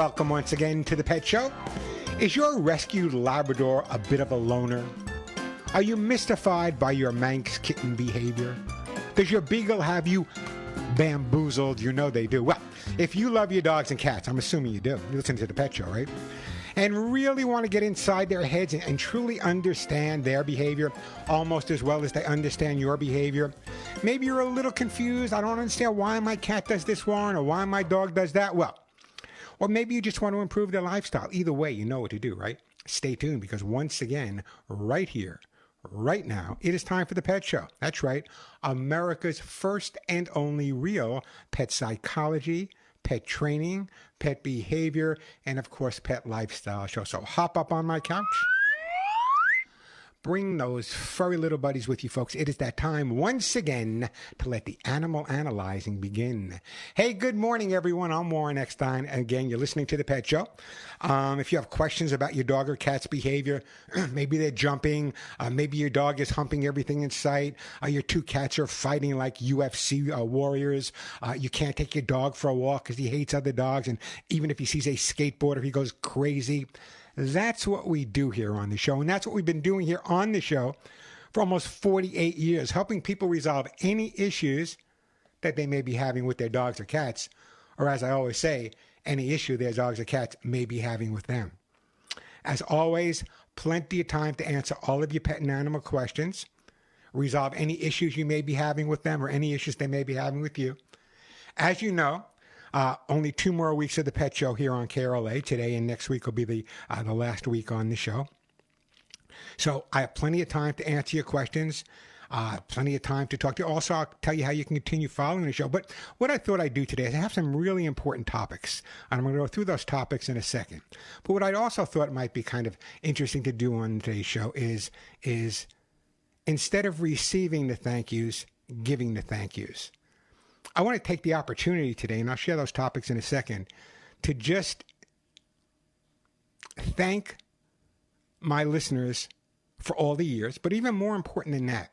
Welcome once again to the Pet Show. Is your rescued Labrador a bit of a loner? Are you mystified by your Manx kitten behavior? Does your Beagle have you bamboozled? You know they do. Well, if you love your dogs and cats, I'm assuming you do. You listen to the Pet Show, right? And really want to get inside their heads and truly understand their behavior almost as well as they understand your behavior. Maybe you're a little confused. I don't understand why my cat does this one or why my dog does that. Well, or maybe you just want to improve their lifestyle. Either way, you know what to do, right? Stay tuned because once again, right here, right now, it is time for the Pet Show. That's right, America's first and only real pet psychology, pet training, pet behavior, and of course, pet lifestyle show. So hop up on my couch. Bring those furry little buddies with you, folks. It is that time once again to let the animal analyzing begin. Hey, good morning, everyone. I'm Warren Eckstein. Again, you're listening to The Pet Show. If you have questions about your dog or cat's behavior, maybe they're jumping, maybe your dog is humping everything in sight, your two cats are fighting like UFC warriors, you can't take your dog for a walk because he hates other dogs, and even if he sees a skateboarder, he goes crazy. That's what we do here on the show, and that's what we've been doing here on the show for almost 48 years, helping people resolve any issues that they may be having with their dogs or cats, or as I always say, any issue their dogs or cats may be having with them. As always, plenty of time to answer all of your pet and animal questions, resolve any issues you may be having with them or any issues they may be having with you. As you know, only 2 more weeks of the Pet Show here on KRLA. Today and next week will be the last week on the show. So I have plenty of time to answer your questions, plenty of time to talk to you. Also, I'll tell you how you can continue following the show. But what I thought I'd do today is I have some really important topics, and I'm going to go through those topics in a second. But what I also thought might be kind of interesting to do on today's show is instead of receiving the thank yous, giving the thank yous. I want to take the opportunity today, and I'll share those topics in a second, to just thank my listeners for all the years. But even more important than that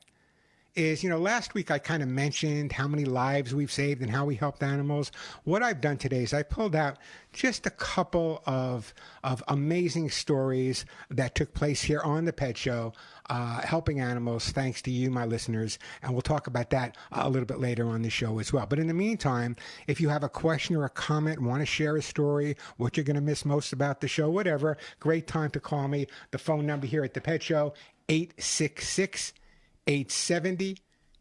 is, last week I kind of mentioned how many lives we've saved and how we helped animals. What I've done today is I pulled out just a couple of amazing stories that took place here on the Pet Show, helping animals, thanks to you, my listeners. And we'll talk about that a little bit later on the show as well. But in the meantime, if you have a question or a comment, want to share a story, what you're going to miss most about the show, whatever, great time to call me. The phone number here at the Pet Show, 866-870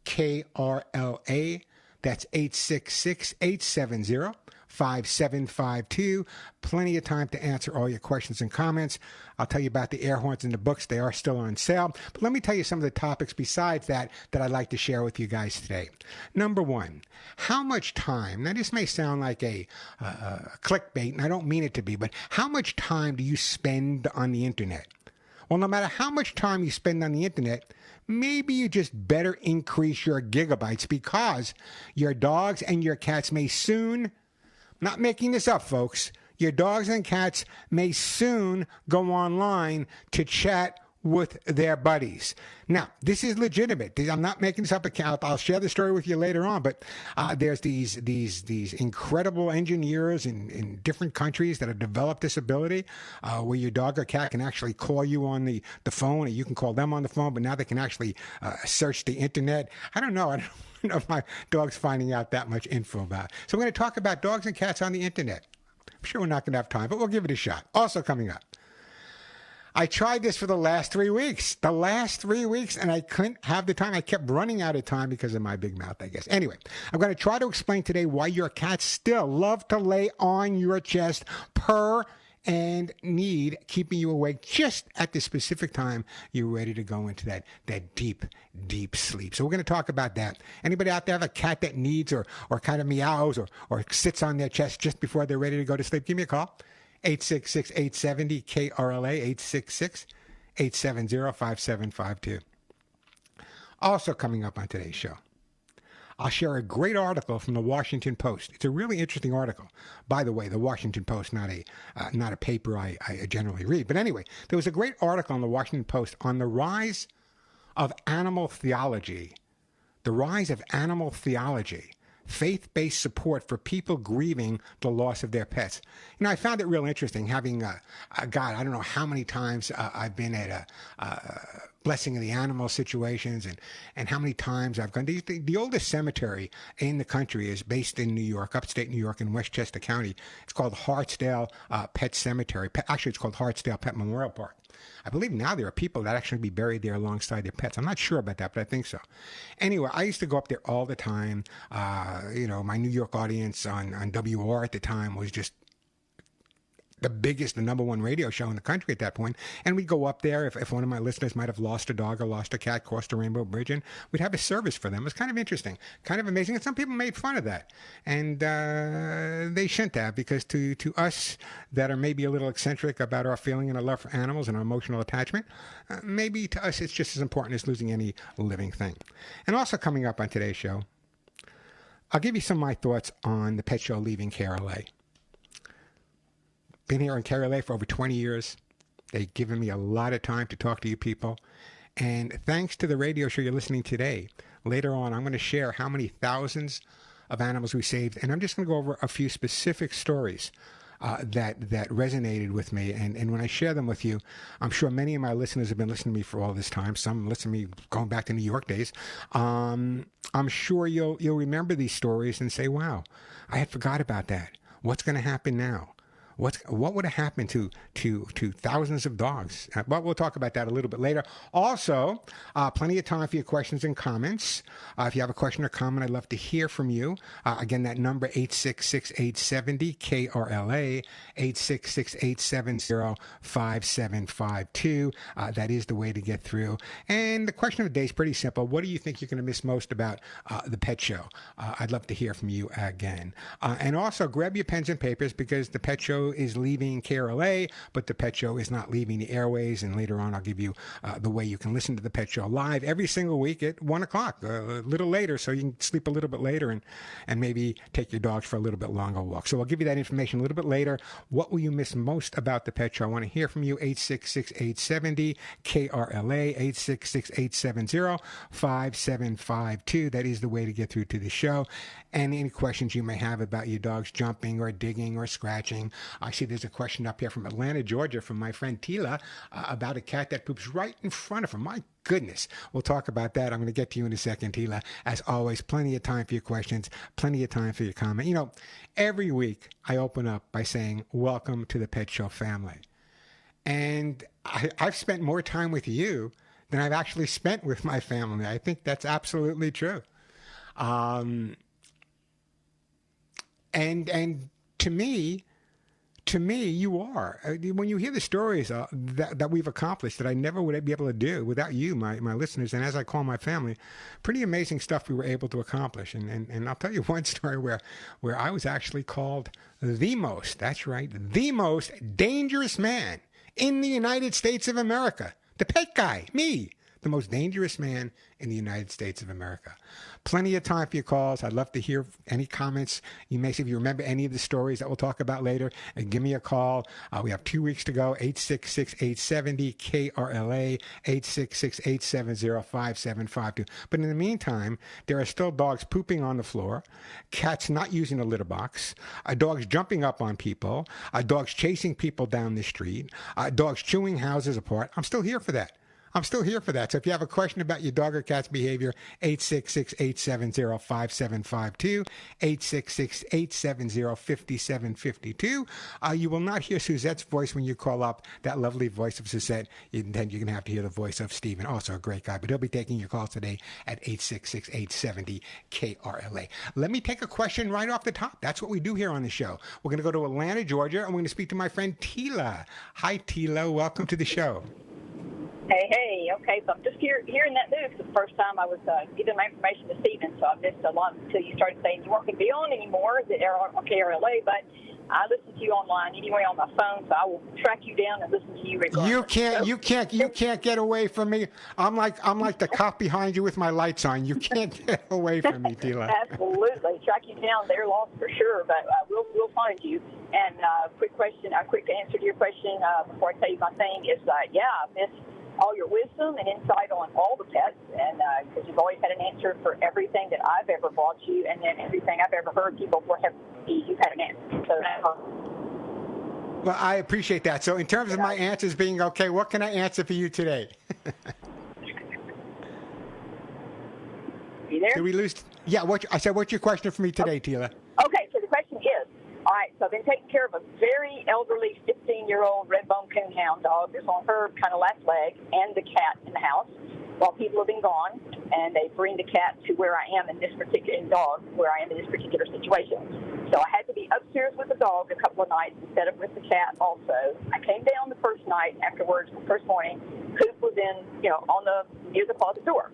KRLA. That's 866-870-5752. Plenty of time to answer all your questions and comments. I'll tell you about the air horns in the books. They are still on sale. But let me tell you some of the topics besides that I'd like to share with you guys today. Number one, how much time, now this may sound like a clickbait, and I don't mean it to be, but how much time do you spend on the internet? Well, no matter how much time you spend on the internet, maybe you just better increase your gigabytes because your dogs and your cats may soon, not making this up, folks, your dogs and cats may soon go online to chat with their buddies. Now, this is legitimate. I'm not making this up. I'll share the story with you later on, but there's these incredible engineers in different countries that have developed this ability where your dog or cat can actually call you on the phone, or you can call them on the phone, but now they can actually search the internet. I don't know if my dog's finding out that much info about it. So we're going to talk about dogs and cats on the internet. I'm sure we're not going to have time, but we'll give it a shot. Also coming up, I tried this for the last 3 weeks. And I couldn't have the time. I kept running out of time because of my big mouth, I guess. Anyway, I'm going to try to explain today why your cats still love to lay on your chest, purr, and need keeping you awake just at the specific time you're ready to go into that deep, deep sleep. So we're going to talk about that. Anybody out there have a cat that needs or kind of meows or sits on their chest just before they're ready to go to sleep? Give me a call. 866-870-KRLA, 866-870-5752. Also coming up on today's show, I'll share a great article from the Washington Post. It's a really interesting article. By the way, the Washington Post, not a paper I generally read. But anyway, there was a great article on the Washington Post on the rise of animal theology. The rise of animal theology. faith-based support for people grieving the loss of their pets. I found it real interesting having, God, I don't know how many times I've been at a blessing of the animal situations and how many times I've gone. The oldest cemetery in the country is based in New York, upstate New York in Westchester County. It's called Hartsdale Pet Cemetery. Actually, it's called Hartsdale Pet Memorial Park. I believe now there are people that actually be buried there alongside their pets. I'm not sure about that, but I think so. Anyway, I used to go up there all the time. My New York audience on WR at the time was just the number one radio show in the country at that point. And we'd go up there if one of my listeners might have lost a dog or lost a cat, crossed the Rainbow Bridge, and we'd have a service for them. It was kind of interesting, kind of amazing. And some people made fun of that. And they shouldn't have, because to us that are maybe a little eccentric about our feeling and our love for animals and our emotional attachment, maybe to us it's just as important as losing any living thing. And also coming up on today's show, I'll give you some of my thoughts on the pet show leaving KRLA. Been here on KRLA for over 20 years. They've given me a lot of time to talk to you people. And thanks to the radio show you're listening today, later on I'm going to share how many thousands of animals we saved. And I'm just going to go over a few specific stories that resonated with me. And when I share them with you, I'm sure many of my listeners have been listening to me for all this time. Some listen to me going back to New York days. I'm sure you'll remember these stories and say, wow, I had forgot about that. What's going to happen now? What would have happened to thousands of dogs? But we'll talk about that a little bit later. Also, plenty of time for your questions and comments. If you have a question or comment, I'd love to hear from you. Again, that number 866-870-KRLA, 866-870-5752. That is the way to get through. And the question of the day is pretty simple. What do you think you're going to miss most about the pet show? I'd love to hear from you again. And also, grab your pens and papers, because the pet show is leaving KRLA, but the pet show is not leaving the airways. And later on, I'll give you the way you can listen to the pet show live every single week at 1 o'clock, a little later, so you can sleep a little bit later and maybe take your dogs for a little bit longer walk. So I'll give you that information a little bit later. What will you miss most about the pet show? I want to hear from you. 866-870-KRLA, 866-870-5752. That is the way to get through to the show. And any questions you may have about your dogs jumping or digging or scratching. I see there's a question up here from Atlanta, Georgia, from my friend Tila about a cat that poops right in front of her. My goodness. We'll talk about that. I'm going to get to you in a second, Tila. As always, plenty of time for your questions, plenty of time for your comment. Every week I open up by saying, welcome to the Pet Show family. And I've spent more time with you than I've actually spent with my family. I think that's absolutely true. And to me, you are. When you hear the stories that we've accomplished that I never would be able to do without you, my listeners, and as I call my family, pretty amazing stuff we were able to accomplish. And I'll tell you one story where I was actually called the most dangerous man in the United States of America. The pet guy, me. The most dangerous man in the United States of America. Plenty of time for your calls. I'd love to hear any comments you may see. If you remember any of the stories that we'll talk about later, and give me a call. We have 2 weeks to go. 866-870-KRLA, 866-870-5752. But in the meantime, there are still dogs pooping on the floor, cats not using a litter box, dogs jumping up on people, dogs chasing people down the street, dogs chewing houses apart. I'm still here for that. So if you have a question about your dog or cat's behavior, 866-870-5752, 866-870-5752. You will not hear Suzette's voice when you call up, that lovely voice of Suzette. Then you're going to have to hear the voice of Stephen, also a great guy. But he'll be taking your calls today at 866-870-KRLA. Let me take a question right off the top. That's what we do here on the show. We're going to go to Atlanta, Georgia, and we're going to speak to my friend Tila. Hi, Tila. Welcome to the show. Hey, okay, so I'm just hearing that news. It's the first time I was giving my information to Stephen, so I missed a lot until you started saying you weren't going to be on anymore at KRLA, but I listen to you online anyway on my phone, so I will track you down and listen to you regardless. You can't get away from me. I'm like the cop behind you with my lights on. You can't get away from me, Tila. Absolutely, track you down. They're lost for sure, but we'll find you. And quick answer to your question before I tell you my thing is, I missed all your wisdom and insight on all the pets, and because you've always had an answer for everything that I've ever bought you, and then everything I've ever heard people have, you've had an answer. So. Well, I appreciate that. So in terms of my answers being okay, what can I answer for you today? You there? Did we lose? Yeah, I said, what's your question for me today, Tila? Okay, so the question is, all right, so I've been taking care of a very elderly 15-year-old red-bone coonhound dog that's on her kind of last leg, and the cat in the house while people have been gone, and they bring the cat to where I am in this particular situation. So I had to be upstairs with the dog a couple of nights instead of with the cat also. I came down the first night afterwards, the first morning, Coop was near the closet door.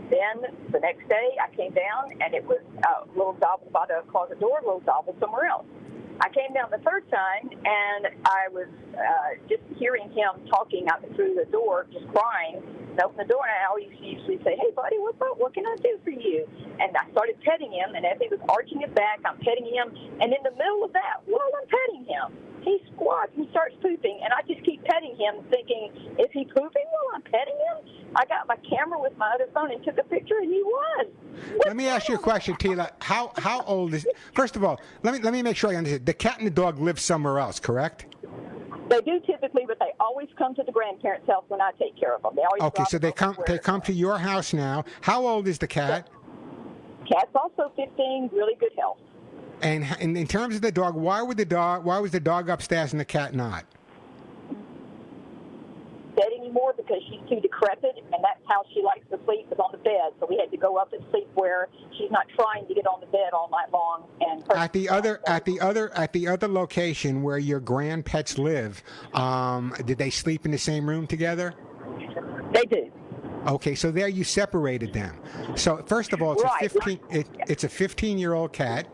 Then the next day I came down, and it was a little gobbled by the closet door, a little gobbled somewhere else. I came down the third time, and I was just hearing him talking out through the door, just crying. And opened the door, and I always usually say, "Hey, buddy, what's up? What can I do for you?" And I started petting him, and as he was arching his back, I'm petting him. And in the middle of that, while I'm petting him, he squats and starts pooping, and I just keep petting him, thinking, is he pooping while I'm petting him? I got my camera with my other phone and took a picture, and he was. Let me ask you a question, Tila. How old is? First of all, let me make sure I understand. The cat and the dog live somewhere else, correct? They do typically, but they always come to the grandparents' house when I take care of them. They always okay, so they come to your house now. How old is the cat? Cat's also 15, really good health. And in terms of the dog, why was the dog upstairs and the cat not? Bed anymore because she's too decrepit, and that's how she likes to sleep, is on the bed. So we had to go up and sleep where she's not trying to get on the bed all night long. And at the other location where your grandpets live, did they sleep in the same room together? They do. Okay, so there you separated them. So first of all, it's a 15-year-old cat.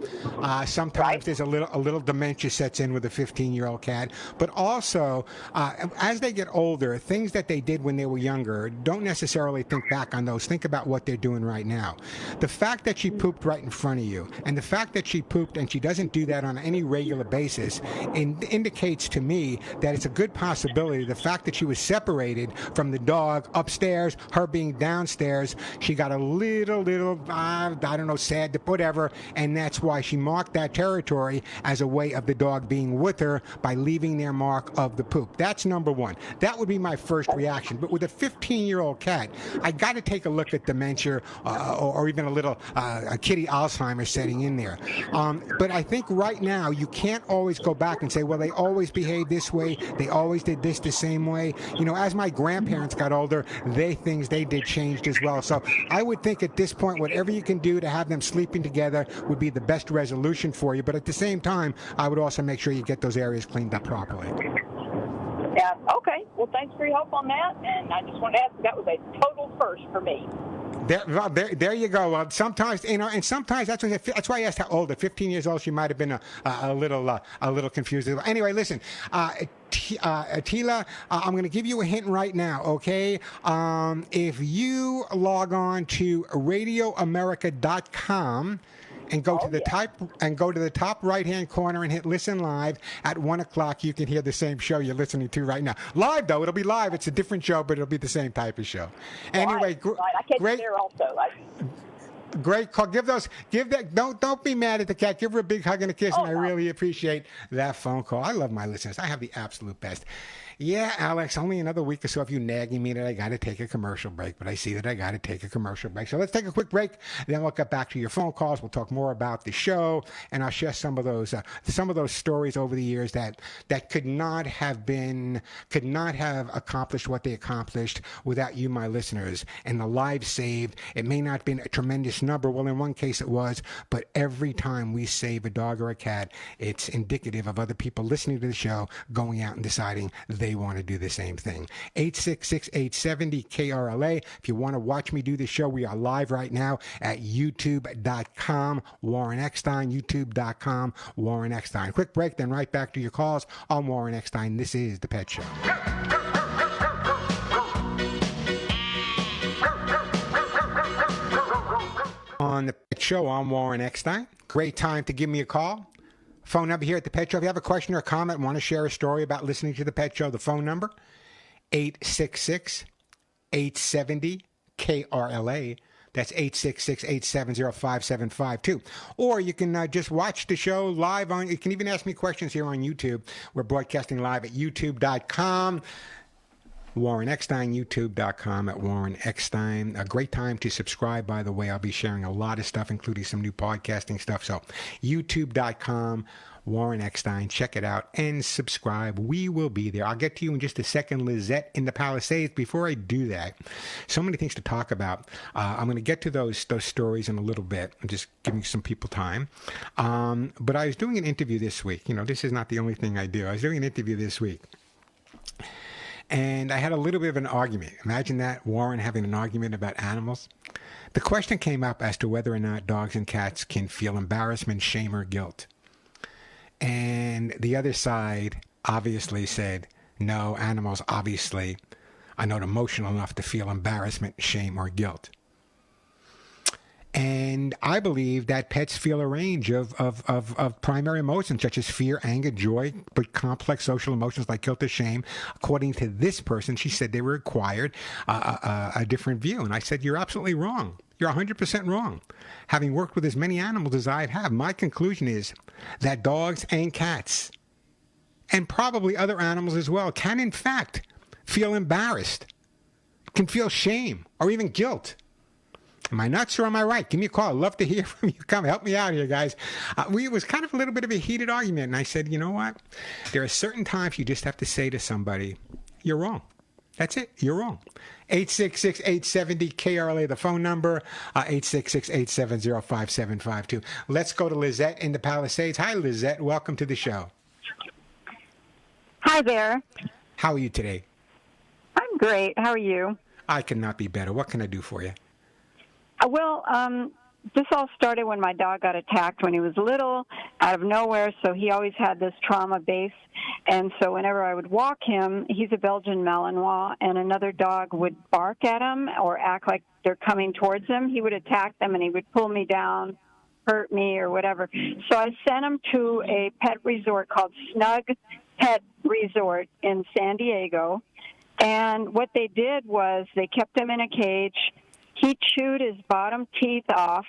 Sometimes there's a little dementia sets in with a 15-year-old cat. But also, as they get older, things that they did when they were younger, don't necessarily think back on those. Think about what they're doing right now. The fact that she pooped right in front of you, and the fact that she pooped and she doesn't do that on any regular basis, indicates to me that it's a good possibility. The fact that she was separated from the dog upstairs, her being downstairs, she got a little, I don't know, sad, whatever, and that's why she marked that territory as a way of the dog being with her by leaving their mark of the poop. That's number one. That would be my first reaction. But with a 15-year-old cat, I got to take a look at dementia or even a kitty Alzheimer setting in there. But I think right now you can't always go back and say, well, they always behaved this way, they always did this the same way. You know, as my grandparents got older, things they did changed as well. So I would think at this point, whatever you can do to have them sleeping together would be the best resolution for you. But at the same time, I would also make sure you get those areas cleaned up properly. Yeah, okay. Well, thanks for your help on that. And I just wanted to ask, that was a total first for me. There you go. Sometimes, and sometimes that's why I asked how old. At 15 years old, she might have been a little confused. Anyway, listen, Tila, I'm going to give you a hint right now. Okay, if you log on to RadioAmerica.com. And go to the top right-hand corner and hit listen live at 1:00. You can hear the same show you're listening to right now. Live though, it'll be live. It's a different show, but it'll be the same type of show. Anyway, I catch it there also. Great call. Don't be mad at the cat. Give her a big hug and a kiss, and I really appreciate that phone call. I love my listeners. I have the absolute best. Yeah, Alex, only another week or so of you nagging me that I got to take a commercial break, but I see that I got to take a commercial break. So let's take a quick break, then we'll get back to your phone calls. We'll talk more about the show, and I'll share some of those stories over the years that could not have accomplished what they accomplished without you, my listeners, and the lives saved. It may not have been a tremendous number. Well, in one case it was, but every time we save a dog or a cat, it's indicative of other people listening to the show, going out and deciding they want to do the same thing. 866-870-KRLA. If you want to watch me do the show, we are live right now at youtube.com, Warren Eckstein, youtube.com, Warren Eckstein. Quick break, then right back to your calls. I'm Warren Eckstein. This is The Pet Show. On The Pet Show, I'm Warren Eckstein. Great time to give me a call. Phone number here at The Pet Show. If you have a question or a comment, want to share a story about listening to The Pet Show, the phone number, 866 870-KRLA. That's 866-870-5752. Or you can just watch the show live on, you can even ask me questions here on YouTube. We're broadcasting live at youtube.com. Warren Eckstein, youtube.com at Warren Eckstein. A great time to subscribe, by the way. I'll be sharing a lot of stuff, including some new podcasting stuff. So youtube.com, Warren Eckstein. Check it out and subscribe. We will be there. I'll get to you in just a second, Lisette in the Palisades. Before I do that, so many things to talk about. I'm going to get to those stories in a little bit. I'm just giving some people time. But I was doing an interview this week. You know, this is not the only thing I do. I was doing an interview this week. And I had a little bit of an argument. Imagine that, Warren having an argument about animals. The question came up as to whether or not dogs and cats can feel embarrassment, shame, or guilt. And the other side obviously said, no, animals obviously are not emotional enough to feel embarrassment, shame, or guilt. And I believe that pets feel a range of primary emotions, such as fear, anger, joy, but complex social emotions like guilt or shame. According to this person, she said they were required a different view. And I said, you're absolutely wrong. You're 100% wrong. Having worked with as many animals as I have, my conclusion is that dogs and cats, and probably other animals as well, can in fact feel embarrassed, can feel shame, or even guilt. Am I nuts or am I right? Give me a call. I'd love to hear from you. Come help me out here, guys. It was kind of a little bit of a heated argument, and I said, you know what? There are certain times you just have to say to somebody, you're wrong. That's it. You're wrong. 866-870-KRLA, the phone number, 866-870-5752. Let's go to Lisette in the Palisades. Hi, Lisette. Welcome to the show. Hi there. How are you today? I'm great. How are you? I cannot be better. What can I do for you? Well, this all started when my dog got attacked when he was little, out of nowhere, so he always had this trauma base. And so whenever I would walk him, he's a Belgian Malinois, and another dog would bark at him or act like they're coming towards him. He would attack them, and he would pull me down, hurt me, or whatever. So I sent him to a pet resort called Snug Pet Resort in San Diego. And what they did was they kept him in a cage. He chewed his bottom teeth off.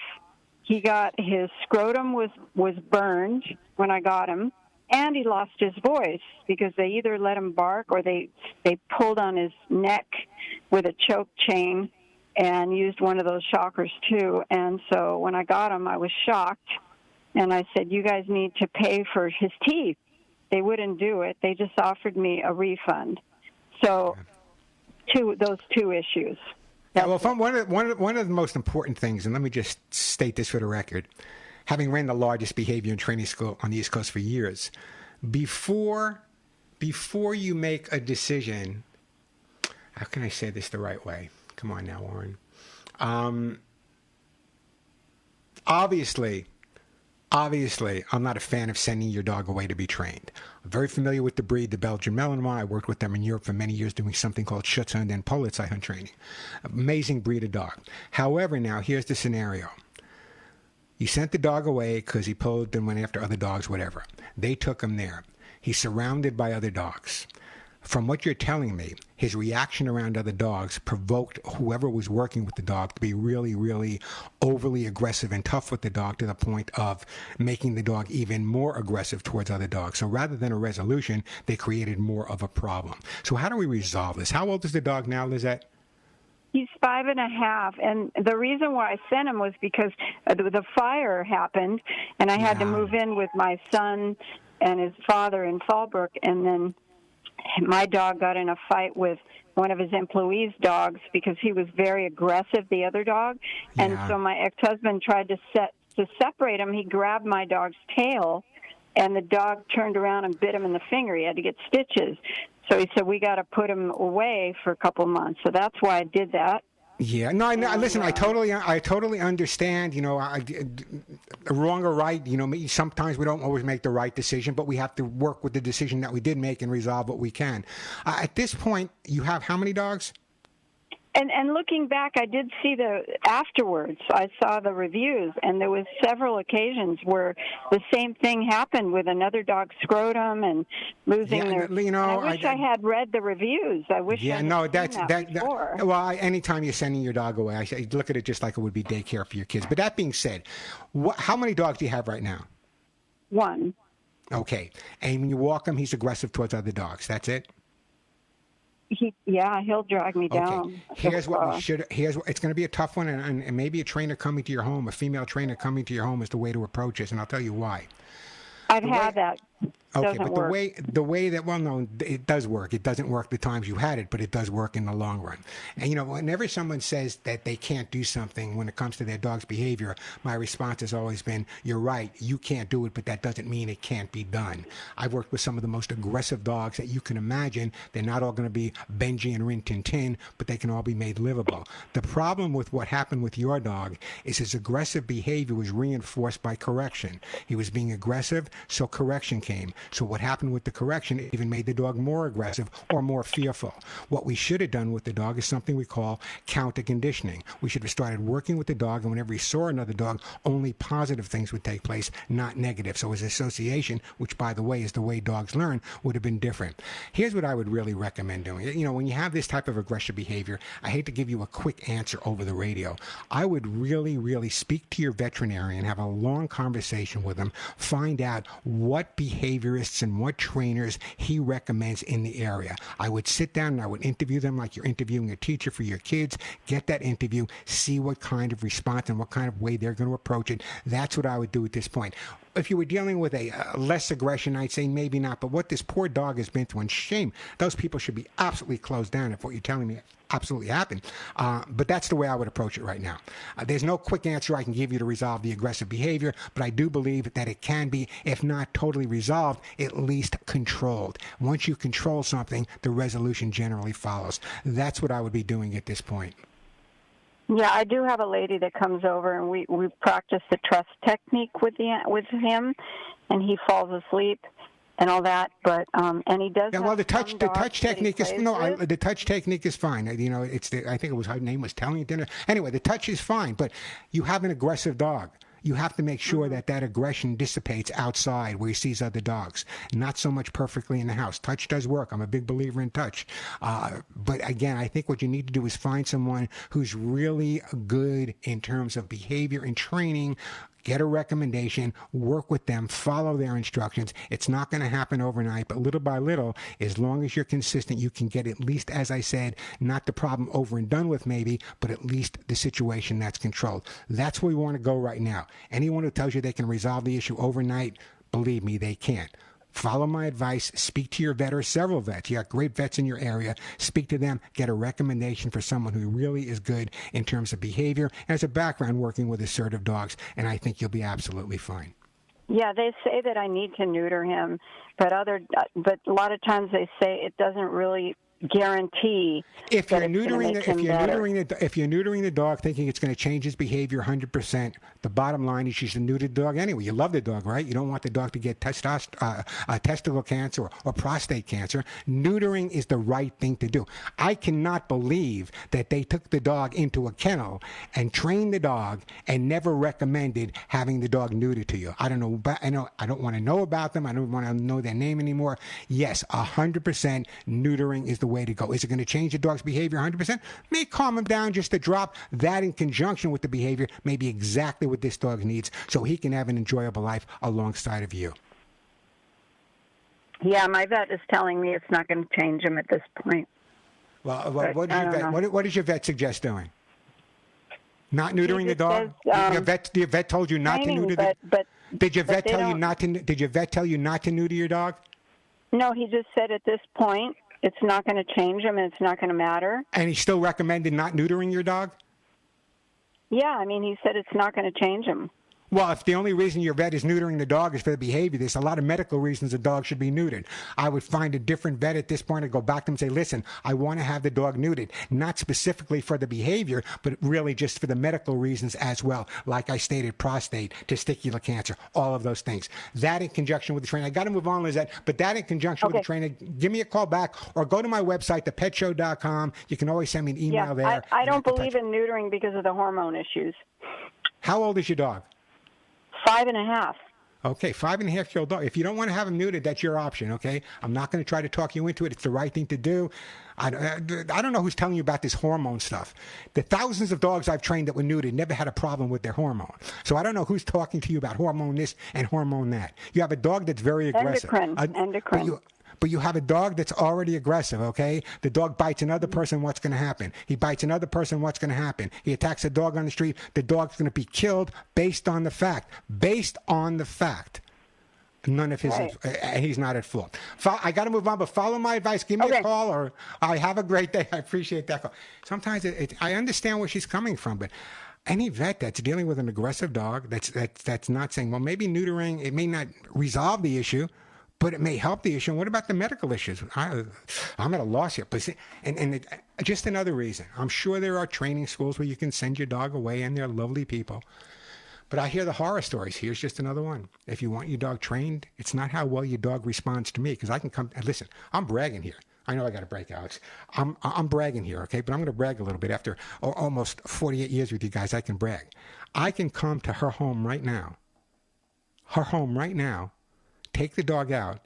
His scrotum was burned when I got him, and he lost his voice because they either let him bark or they pulled on his neck with a choke chain and used one of those shockers too. And so when I got him, I was shocked, and I said, you guys need to pay for his teeth. They wouldn't do it. They just offered me a refund. So those two issues. Yeah, well, one of the most important things, and let me just state this for the record, having ran the largest behavior and training school on the East Coast for years, before you make a decision, how can I say this the right way? Come on now, Warren. Obviously, I'm not a fan of sending your dog away to be trained. I'm very familiar with the breed, the Belgian Malinois. I worked with them in Europe for many years doing something called Schutzhund and Polizei hunt training. Amazing breed of dog. However, now, here's the scenario. You sent the dog away because he pulled and went after other dogs, whatever. They took him there. He's surrounded by other dogs. From what you're telling me, his reaction around other dogs provoked whoever was working with the dog to be really, really overly aggressive and tough with the dog to the point of making the dog even more aggressive towards other dogs. So rather than a resolution, they created more of a problem. So how do we resolve this? How old is the dog now, Lisette? He's 5.5, and the reason why I sent him was because the fire happened, and I had to move in with my son and his father in Fallbrook, and then my dog got in a fight with one of his employees' dogs because he was very aggressive, the other dog. And so my ex-husband tried to separate him. He grabbed my dog's tail, and the dog turned around and bit him in the finger. He had to get stitches. So he said, we got to put him away for a couple months. So that's why I did that. Yeah, no, listen, I totally understand, wrong or right, sometimes we don't always make the right decision, but we have to work with the decision that we did make and resolve what we can. At this point, you have how many dogs? And looking back, I did see afterwards, I saw the reviews, and there was several occasions where the same thing happened with another dog's scrotum and losing their... I wish I had read the reviews. I wish I had seen that before. Well, anytime you're sending your dog away, I say, look at it just like it would be daycare for your kids. But that being said, how many dogs do you have right now? One. Okay. And when you walk him, he's aggressive towards other dogs. That's it? He'll drag me down. Okay. Here's what we should. It's going to be a tough one, and maybe a trainer coming to your home, a female trainer coming to your home, is the way to approach this, and I'll tell you why. I've had that. Okay, but the way that, well, no, it does work. It doesn't work the times you had it, but it does work in the long run. And, whenever someone says that they can't do something when it comes to their dog's behavior, my response has always been, you're right, you can't do it, but that doesn't mean it can't be done. I've worked with some of the most aggressive dogs that you can imagine. They're not all going to be Benji and Rin Tin Tin, but they can all be made livable. The problem with what happened with your dog is his aggressive behavior was reinforced by correction. He was being aggressive, so correction came. So what happened with the correction, it even made the dog more aggressive or more fearful. What we should have done with the dog is something we call counter conditioning. We should have started working with the dog, and whenever he saw another dog, only positive things would take place, not negative. So his association, which by the way is the way dogs learn, would have been different. Here's what I would really recommend doing. When you have this type of aggressive behavior, I hate to give you a quick answer over the radio. I would really, really speak to your veterinarian, have a long conversation with him, find out what behaviorists and what trainers he recommends in the area. I would sit down and I would interview them like you're interviewing a teacher for your kids, get that interview, see what kind of response and what kind of way they're going to approach it. That's what I would do at this point. If you were dealing with a less aggression, I'd say maybe not. But what this poor dog has been through, and shame, those people should be absolutely closed down if what you're telling me absolutely happened. But that's the way I would approach it right now. There's no quick answer I can give you to resolve the aggressive behavior, but I do believe that it can be, if not totally resolved, at least controlled. Once you control something, the resolution generally follows. That's what I would be doing at this point. Yeah, I do have a lady that comes over, and we practice the trust technique with him, and he falls asleep and all that. But and he does. Yeah, well, the touch technique is the touch technique is fine. I think it was her name was telling you dinner. Anyway, the touch is fine, but you have an aggressive dog. You have to make sure that aggression dissipates outside where he sees other dogs, not so much perfectly in the house. Touch does work. I'm a big believer in touch. But again, I think what you need to do is find someone who's really good in terms of behavior and training. Get a recommendation, work with them, follow their instructions. It's not going to happen overnight, but little by little, as long as you're consistent, you can get at least, as I said, not the problem over and done with maybe, but at least the situation that's controlled. That's where we want to go right now. Anyone who tells you they can resolve the issue overnight, believe me, they can't. Follow my advice. Speak to your vet or several vets. You got great vets in your area. Speak to them. Get a recommendation for someone who really is good in terms of behavior and has a background working with assertive dogs, and I think you'll be absolutely fine. Yeah, they say that I need to neuter him, but a lot of times they say it doesn't really guarantee if you're neutering the dog thinking it's going to change his behavior 100%, the bottom line is you should neuter the dog anyway. You love the dog, right? You don't want the dog to get testicle cancer or prostate cancer. Neutering is the right thing to do. I cannot believe that they took the dog into a kennel and trained the dog and never recommended having the dog neutered to you. I don't know. I don't want to know about them. I don't want to know their name anymore. Yes, 100% neutering is the way to go. Is it going to change the dog's behavior 100%? May calm him down just a drop. That in conjunction with the behavior may be exactly what this dog needs so he can have an enjoyable life alongside of you. Yeah, my vet is telling me it's not going to change him at this point. Well, what does your vet suggest doing? Not neutering the dog? Says, your vet told you not to neuter Did your vet tell you not to neuter your dog? No, he just said at this point it's not going to change him and it's not going to matter. And he still recommended not neutering your dog? Yeah, I mean, he said it's not going to change him. Well, if the only reason your vet is neutering the dog is for the behavior, there's a lot of medical reasons a dog should be neutered. I would find a different vet at this point and go back to them and say, listen, I want to have the dog neutered, not specifically for the behavior, but really just for the medical reasons as well. Like I stated, prostate, testicular cancer, all of those things. That in conjunction with the trainer. I got to move on, Lisette, but that in conjunction with the trainer, give me a call back or go to my website, thepetshow.com. You can always send me an email there. I don't believe in neutering because of the hormone issues. How old is your dog? 5.5. Okay, 5.5-year-old dog. If you don't want to have him neutered, that's your option, okay? I'm not going to try to talk you into it. It's the right thing to do. I don't know who's telling you about this hormone stuff. The thousands of dogs I've trained that were neutered never had a problem with their hormone. So I don't know who's talking to you about hormone this and hormone that. You have a dog that's very aggressive. Endocrine. But you have a dog that's already aggressive, okay? The dog bites another person, what's going to happen? He bites another person, what's going to happen? He attacks a dog on the street, the dog's going to be killed based on the fact. None of his, and he's not at fault. I got to move on, but follow my advice. Give me a call, or I have a great day. I appreciate that call. Sometimes I understand where she's coming from, but any vet that's dealing with an aggressive dog, that's not saying, well, maybe neutering, it may not resolve the issue, but it may help the issue. And what about the medical issues? I'm at a loss here. But just another reason. I'm sure there are training schools where you can send your dog away, and they're lovely people. But I hear the horror stories. Here's just another one. If you want your dog trained, it's not how well your dog responds to me. Because I can come and listen. I'm bragging here. I know I got to break, Alex. I'm bragging here, okay? But I'm going to brag a little bit. After almost 48 years with you guys, I can brag. I can come to her home right now. Take the dog out,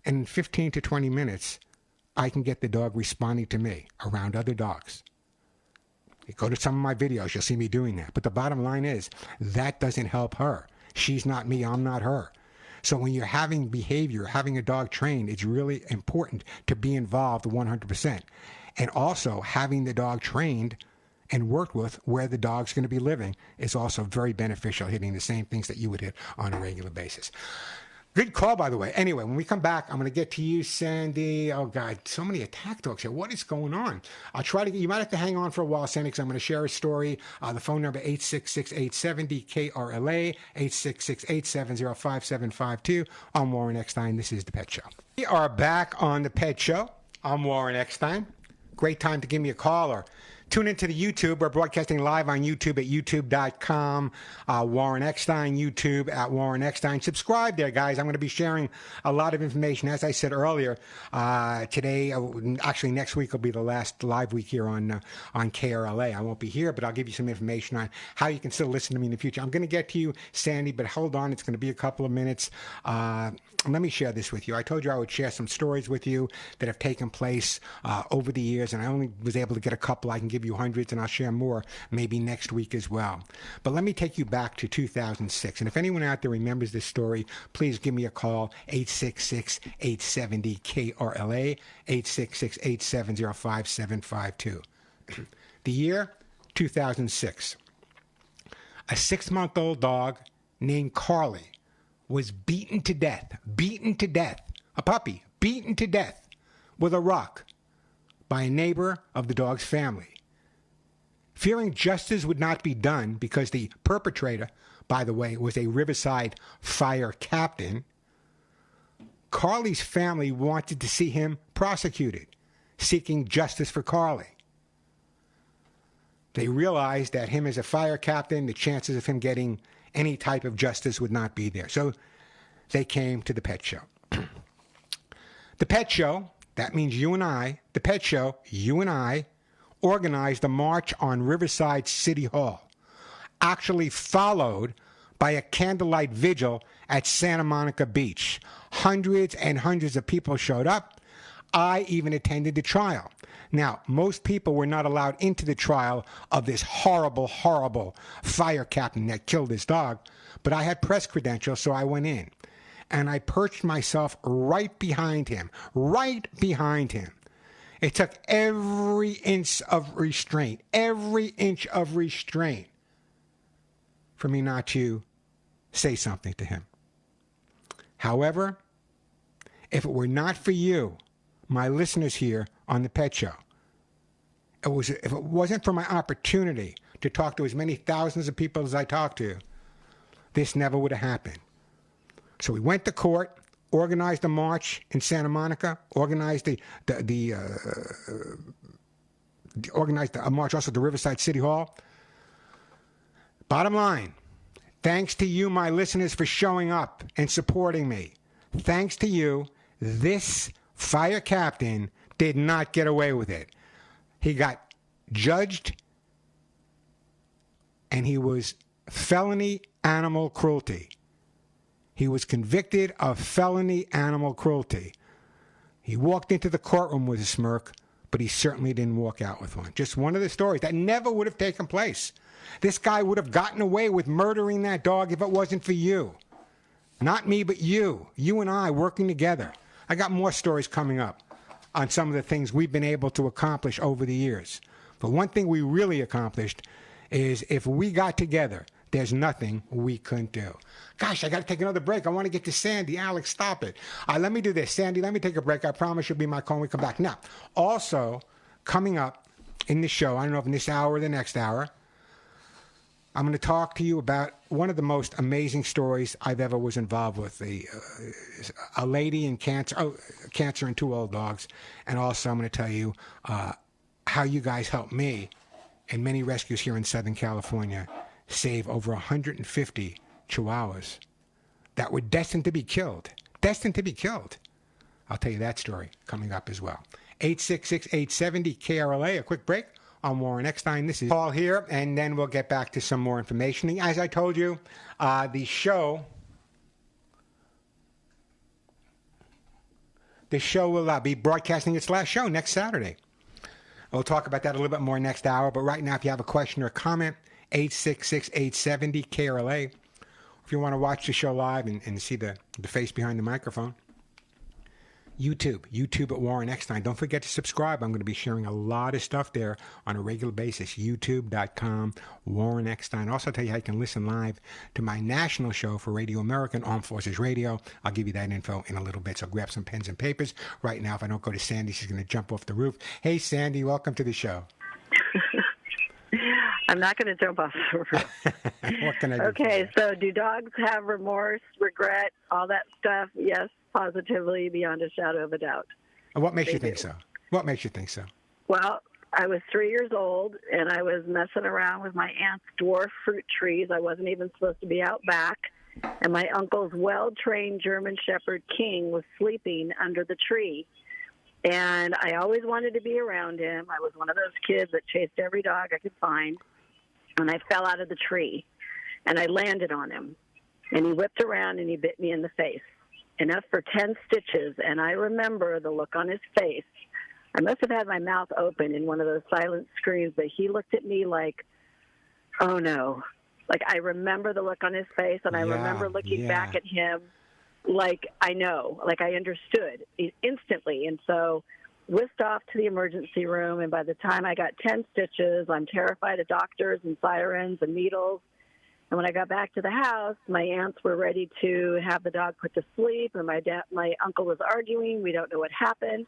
and in 15 to 20 minutes, I can get the dog responding to me around other dogs. You go to some of my videos, you'll see me doing that. But the bottom line is, that doesn't help her. She's not me, I'm not her. So when you're having behavior, having a dog trained, it's really important to be involved 100%. And also, having the dog trained and worked with where the dog's going to be living is also very beneficial, hitting the same things that you would hit on a regular basis. Good call, by the way. Anyway, when we come back, I'm going to get to you, Sandy. Oh, God, so many attack dogs here. What is going on? I'll try to get, you might have to hang on for a while, Sandy, because I'm going to share a story. The phone number, 866-870-KRLA, 866-870-5752. I'm Warren Eckstein. This is The Pet Show. We are back on The Pet Show. I'm Warren Eckstein. Great time to give me a call or tune into the YouTube. We're broadcasting live on YouTube at youtube.com. Warren Eckstein, YouTube at Warren Eckstein. Subscribe there, guys. I'm going to be sharing a lot of information. As I said earlier, today, actually next week will be the last live week here on KRLA. I won't be here, but I'll give you some information on how you can still listen to me in the future. I'm going to get to you, Sandy, but hold on. It's going to be a couple of minutes. Let me share this with you. I told you I would share some stories with you that have taken place over the years, and I only was able to get a couple. I can give you hundreds, and I'll share more maybe next week as well. But let me take you back to 2006. And if anyone out there remembers this story, please give me a call, 866-870-KRLA, 866-870-5752. The year, 2006. A 6-month-old dog named Carly was beaten to death, a puppy, beaten to death with a rock by a neighbor of the dog's family. Fearing justice would not be done because the perpetrator, by the way, was a Riverside fire captain, Carly's family wanted to see him prosecuted, seeking justice for Carly. They realized that him as a fire captain, the chances of him getting any type of justice would not be there. So they came to the Pet Show. The Pet Show, that means you and I, the Pet Show, you and I, organized a march on Riverside City Hall, actually followed by a candlelight vigil at Santa Monica Beach. Hundreds and hundreds of people showed up. I even attended the trial. Now, most people were not allowed into the trial of this horrible, horrible fire captain that killed his dog, but I had press credentials, so I went in. And I perched myself right behind him. It took every inch of restraint for me not to say something to him. However, if it were not for you, my listeners here on the Pet Show, if it wasn't for my opportunity to talk to as many thousands of people as I talked to, this never would have happened. So we went to court, organized a march in Santa Monica, organized organized a march also at the Riverside City Hall. Bottom line, thanks to you, my listeners, for showing up and supporting me. Thanks to you, this fire captain did not get away with it. He got judged, and he was felony animal cruelty. He was convicted of felony animal cruelty. He walked into the courtroom with a smirk, but he certainly didn't walk out with one. Just one of the stories that never would have taken place. This guy would have gotten away with murdering that dog if it wasn't for you. Not me, but you. You and I working together. I got more stories coming up on some of the things we've been able to accomplish over the years. But one thing we really accomplished is if we got together, there's nothing we couldn't do. Gosh, I got to take another break. I want to get to Sandy. Alex, stop it. Let me do this. Sandy, let me take a break. I promise you'll be my call when we come back. Now, also, coming up in the show, I don't know if in this hour or the next hour, I'm going to talk to you about one of the most amazing stories I've ever was involved with. A lady in cancer and 2 old dogs. And also I'm going to tell you how you guys helped me in many rescues here in Southern California save over 150 Chihuahuas that were destined to be killed. Destined to be killed. I'll tell you that story coming up as well. 866-870 KRLA. A quick break. I'm Warren Eckstein. This is Paul here, and then we'll get back to some more information. As I told you, the show will be broadcasting its last show next Saturday. We'll talk about that a little bit more next hour, but right now, if you have a question or a comment, 866-870 KRLA. If you want to watch the show live and see the face behind the microphone, YouTube at Warren Eckstein. Don't forget to subscribe. I'm going to be sharing a lot of stuff there on a regular basis. YouTube.com, Warren Eckstein. Also tell you how you can listen live to my national show for Radio American Armed Forces Radio. I'll give you that info in a little bit, so grab some pens and papers. Right now, if I don't go to Sandy, she's going to jump off the roof. Hey, Sandy, welcome to the show. I'm not going to jump off the roof. What can I do? Okay, so do dogs have remorse, regret, all that stuff? Yes, positively, beyond a shadow of a doubt. And what makes you think so? What makes you think so? Well, I was 3 years old, and I was messing around with my aunt's dwarf fruit trees. I wasn't even supposed to be out back. And my uncle's well-trained German Shepherd King was sleeping under the tree. And I always wanted to be around him. I was one of those kids that chased every dog I could find. And I fell out of the tree, and I landed on him. And he whipped around, and he bit me in the face. Enough for 10 stitches. And I remember the look on his face. I must have had my mouth open in one of those silent screams, but he looked at me like, oh, no. Like, I remember the look on his face, and I remember looking back at him like, I know, like I understood instantly. And so whisked off to the emergency room, and by the time I got 10 stitches, I'm terrified of doctors and sirens and needles. And when I got back to the house, my aunts were ready to have the dog put to sleep, and my uncle was arguing. We don't know what happened.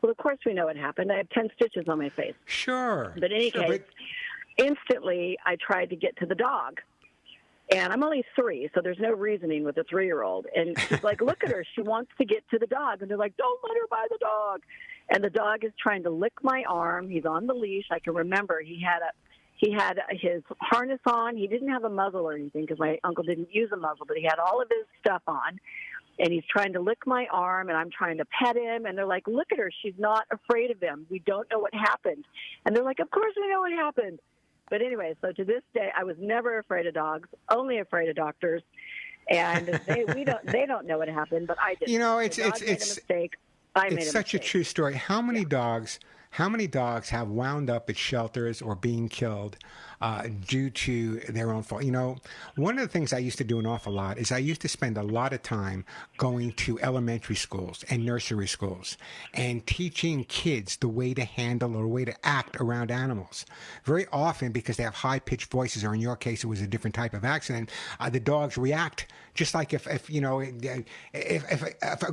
Well, of course we know what happened. I have 10 stitches on my face. Sure. But in any case, instantly I tried to get to the dog. And I'm only 3, so there's no reasoning with a 3-year-old. And she's like, look at her. She wants to get to the dog. And they're like, don't let her by the dog. And the dog is trying to lick my arm. He's on the leash. I can remember he had his harness on. He didn't have a muzzle or anything because my uncle didn't use a muzzle, but he had all of his stuff on. And he's trying to lick my arm, and I'm trying to pet him. And they're like, look at her. She's not afraid of him. We don't know what happened. And they're like, of course we know what happened. But anyway, so to this day, I was never afraid of dogs, only afraid of doctors. And they don't know what happened, but I did. You know, it's made a mistake. It's such a true story. How many dogs have wound up at shelters or being killed due to their own fault? You know, one of the things I used to do an awful lot is I used to spend a lot of time going to elementary schools and nursery schools and teaching kids the way to handle or the way to act around animals. Very often, because they have high-pitched voices, or in your case, it was a different type of accident, the dogs react just like if a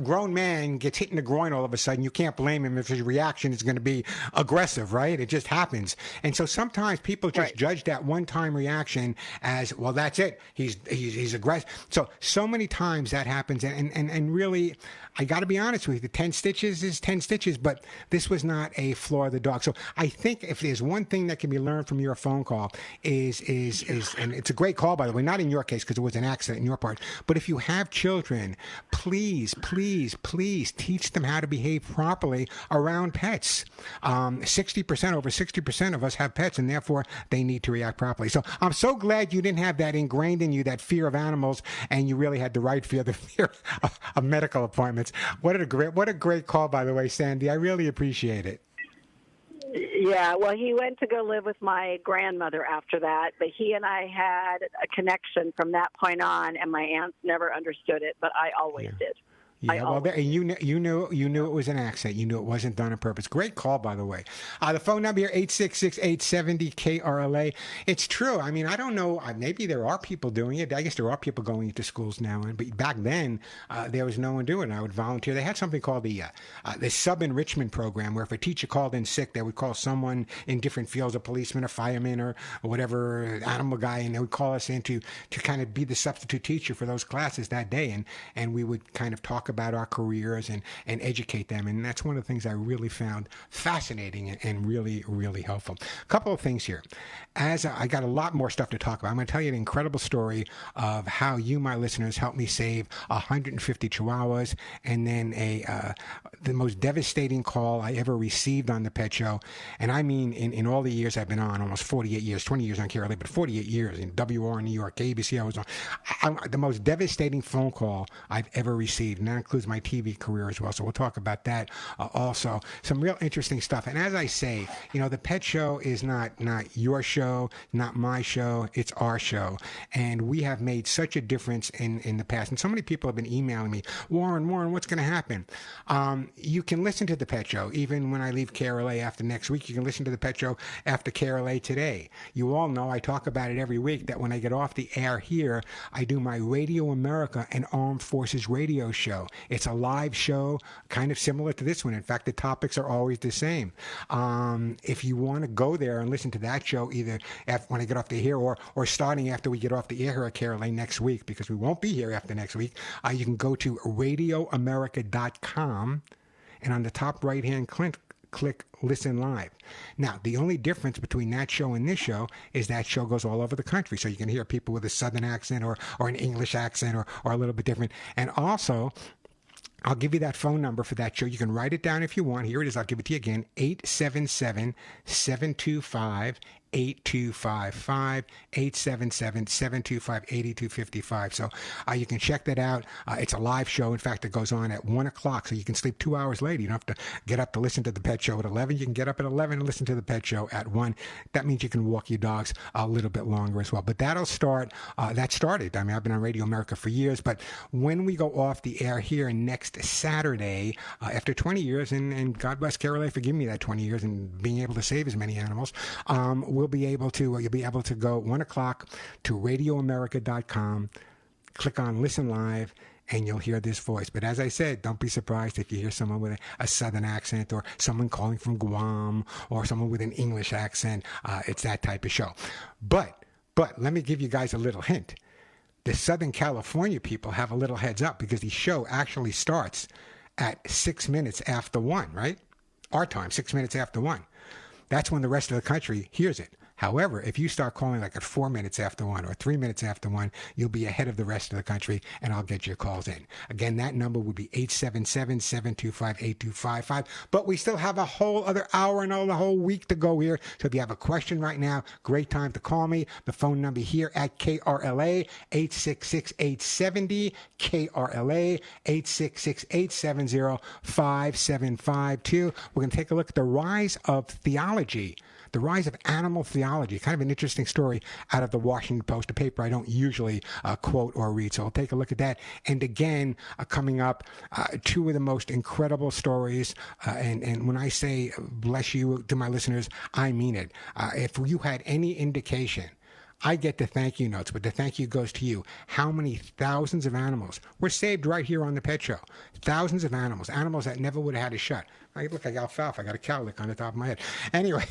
grown man gets hit in the groin all of a sudden, you can't blame him if his reaction is going to be aggressive, right? It just happens. And so sometimes people just judge that one-time reaction as, well, that's it. He's aggressive. So many times that happens. And really, I got to be honest with you, the 10 stitches is 10 stitches, but this was not a flaw of the dog. So I think if there's one thing that can be learned from your phone call is and it's a great call, by the way, not in your case because it was an accident in your part, but if you have children, please teach them how to behave properly around pets. 60%, over 60% of us have pets, and therefore they need to react properly. So I'm so glad you didn't have that ingrained in you, that fear of animals, and you really had the right fear, the fear of medical appointments. What a great call, by the way, Sandy. I really appreciate it. Yeah, well, he went to go live with my grandmother after that, but he and I had a connection from that point on, and my aunts never understood it, but I always did. Yeah, well, you knew it was an accident. You knew it wasn't done on purpose. Great call, by the way. The phone number here, 866-870-KRLA. It's true. I mean, I don't know. Maybe there are people doing it. I guess there are people going into schools now. But back then, there was no one doing it. I would volunteer. They had something called the sub-enrichment program, where if a teacher called in sick, they would call someone in different fields, a policeman, a fireman, or whatever, animal guy, and they would call us in to kind of be the substitute teacher for those classes that day. And we would kind of talk about our careers and educate them. And that's one of the things I really found fascinating and really, really helpful. A couple of things here. As I got a lot more stuff to talk about, I'm going to tell you an incredible story of how you, my listeners, helped me save 150 Chihuahuas, and then the most devastating call I ever received on the Pet Show. And I mean, in all the years I've been on, almost 48 years, 20 years on KRLA, but 48 years in WR in New York, ABC I was on. The most devastating phone call I've ever received, and that includes my TV career as well. So we'll talk about that also. Some real interesting stuff. And as I say, the Pet Show is not your show, not my show. It's our show. And we have made such a difference in the past. And so many people have been emailing me, Warren, what's going to happen? You can listen to the Pet Show even when I leave KRLA after next week. You can listen to the Pet Show after KRLA today. You all know I talk about it every week, that when I get off the air here, I do my Radio America and Armed Forces radio show. It's a live show, kind of similar to this one. In fact, the topics are always the same. If you want to go there and listen to that show, either when I get off the air or starting after we get off the air here at KRLA next week, because we won't be here after next week, you can go to radioamerica.com, and on the top right-hand click Listen Live. Now, the only difference between that show and this show is that show goes all over the country. So you can hear people with a Southern accent or an English accent or a little bit different. And also, I'll give you that phone number for that show. You can write it down if you want. Here it is. I'll give it to you again. 877-725-8255. 877-725-8255. So you can check that out. It's a live show. In fact, it goes on at 1 o'clock, so you can sleep 2 hours later. You don't have to get up to listen to the Pet Show at 11. You can get up at 11 and listen to the Pet Show at 1. That means you can walk your dogs a little bit longer as well. But that'll start. That started. I mean, I've been on Radio America for years, but when we go off the air here next Saturday, after 20 years, and God bless KRLA for giving me that 20 years and being able to save as many animals, you'll be able to go 1 o'clock to radioamerica.com, click on Listen Live, and you'll hear this voice. But as I said, don't be surprised if you hear someone with a Southern accent, or someone calling from Guam, or someone with an English accent. It's that type of show. But let me give you guys a little hint. The Southern California people have a little heads up, because the show actually starts at 6 minutes after 1, right? Our time, 6 minutes after 1. That's when the rest of the country hears it. However, if you start calling like at 4 minutes after 1 or 3 minutes after 1, you'll be ahead of the rest of the country, and I'll get your calls in. Again, that number would be 877-725-8255. But we still have a whole other hour and the whole week to go here. So if you have a question right now, great time to call me. The phone number here at KRLA, 866-870-KRLA, 866-870-5752. We're going to take a look at the rise of theology. The rise of animal theology, kind of an interesting story out of the Washington Post, a paper I don't usually quote or read. So I'll take a look at that. And again, coming up, two of the most incredible stories. And when I say bless you to my listeners, I mean it. If you had any indication I get the thank you notes, but the thank you goes to you. How many thousands of animals were saved right here on the Pet Show? Thousands of animals that never would have had a shot. I got alfalfa. I got a cowlick on the top of my head. Anyway,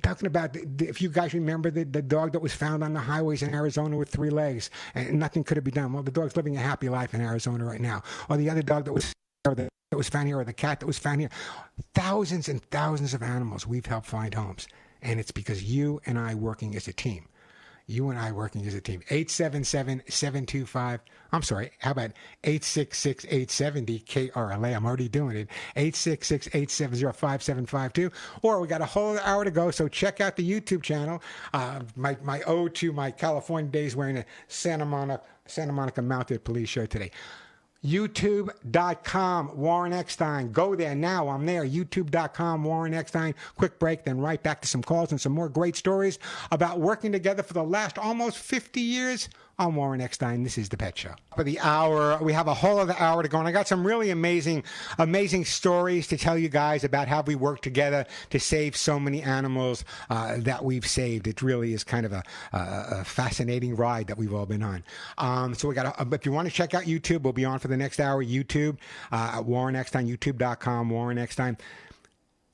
talking about if you guys remember the dog that was found on the highways in Arizona with 3 legs and nothing could have been done. Well, the dog's living a happy life in Arizona right now. Or the other dog that was found here, or the cat that was found here. Thousands and thousands of animals we've helped find homes. And it's because you and I working as a team. 877-725, I'm sorry, how about 866-870-KRLA? I'm already doing it. 866-870-5752. Or we got a whole hour to go, so check out the YouTube channel. My ode to my California days wearing a Santa Monica mounted police shirt today. YouTube.com, Warren Eckstein. Go there now. I'm there. YouTube.com, Warren Eckstein. Quick break, then right back to some calls and some more great stories about working together for the last almost 50 years. I'm Warren Eckstein. This is The Pet Show. For the hour, we have a whole other hour to go, and I got some really amazing stories to tell you guys about how we work together to save so many animals that we've saved. It really is kind of a fascinating ride that we've all been on. So we got. If you want to check out YouTube, we'll be on for the next hour. YouTube at Warren Eckstein, YouTube.com, Warren Eckstein.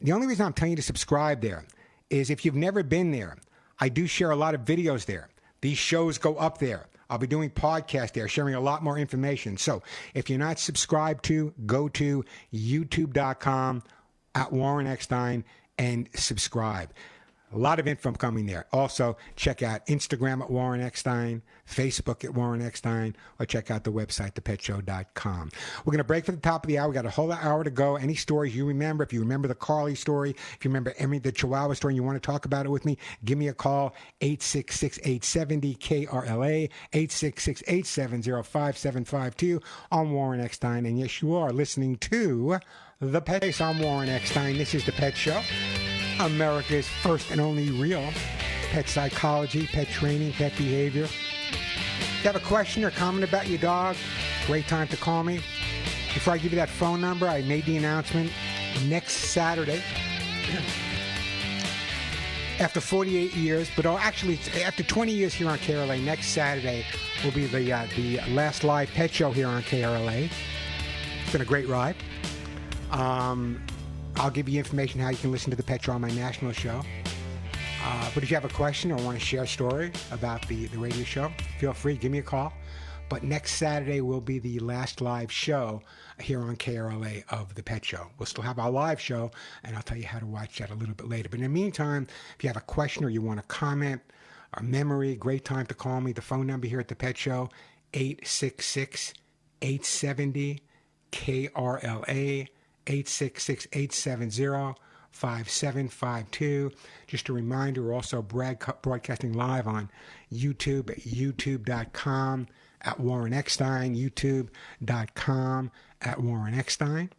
The only reason I'm telling you to subscribe there is if you've never been there, I do share a lot of videos there. These shows go up there. I'll be doing podcasts there, sharing a lot more information. So if you're not subscribed to, go to youtube.com at Warren Eckstein and subscribe. A lot of info coming there. Also, check out Instagram at Warren Eckstein, Facebook at Warren Eckstein, or check out the website, thepetshow.com. We're going to break for the top of the hour. We got a whole hour to go. Any stories you remember, if you remember the Carly story, if you remember the Chihuahua story and you want to talk about it with me, give me a call, 866-870-KRLA, 866-870-5752. I'm Warren Eckstein, and yes, you are listening to The Pet Show. I'm Warren Eckstein. This is The Pet Show. America's first and only real pet psychology, pet training, pet behavior. If you have a question or comment about your dog, great time to call me. Before I give you that phone number, I made the announcement next Saturday. After 48 years, but actually after 20 years here on KRLA, next Saturday will be the last live pet show here on KRLA. It's been a great ride. I'll give you information how you can listen to the Pet Show on my national show. But if you have a question or want to share a story about the radio show, feel free, give me a call. But next Saturday will be the last live show here on KRLA of the Pet Show. We'll still have our live show, and I'll tell you how to watch that a little bit later. But in the meantime, if you have a question or you want to comment, or memory, great time to call me. The phone number here at the Pet Show, 866-870-KRLA. 866-870-5752. Just a reminder, we're also broadcasting live on YouTube at youtube.com at Warren Eckstein, youtube.com at Warren Eckstein.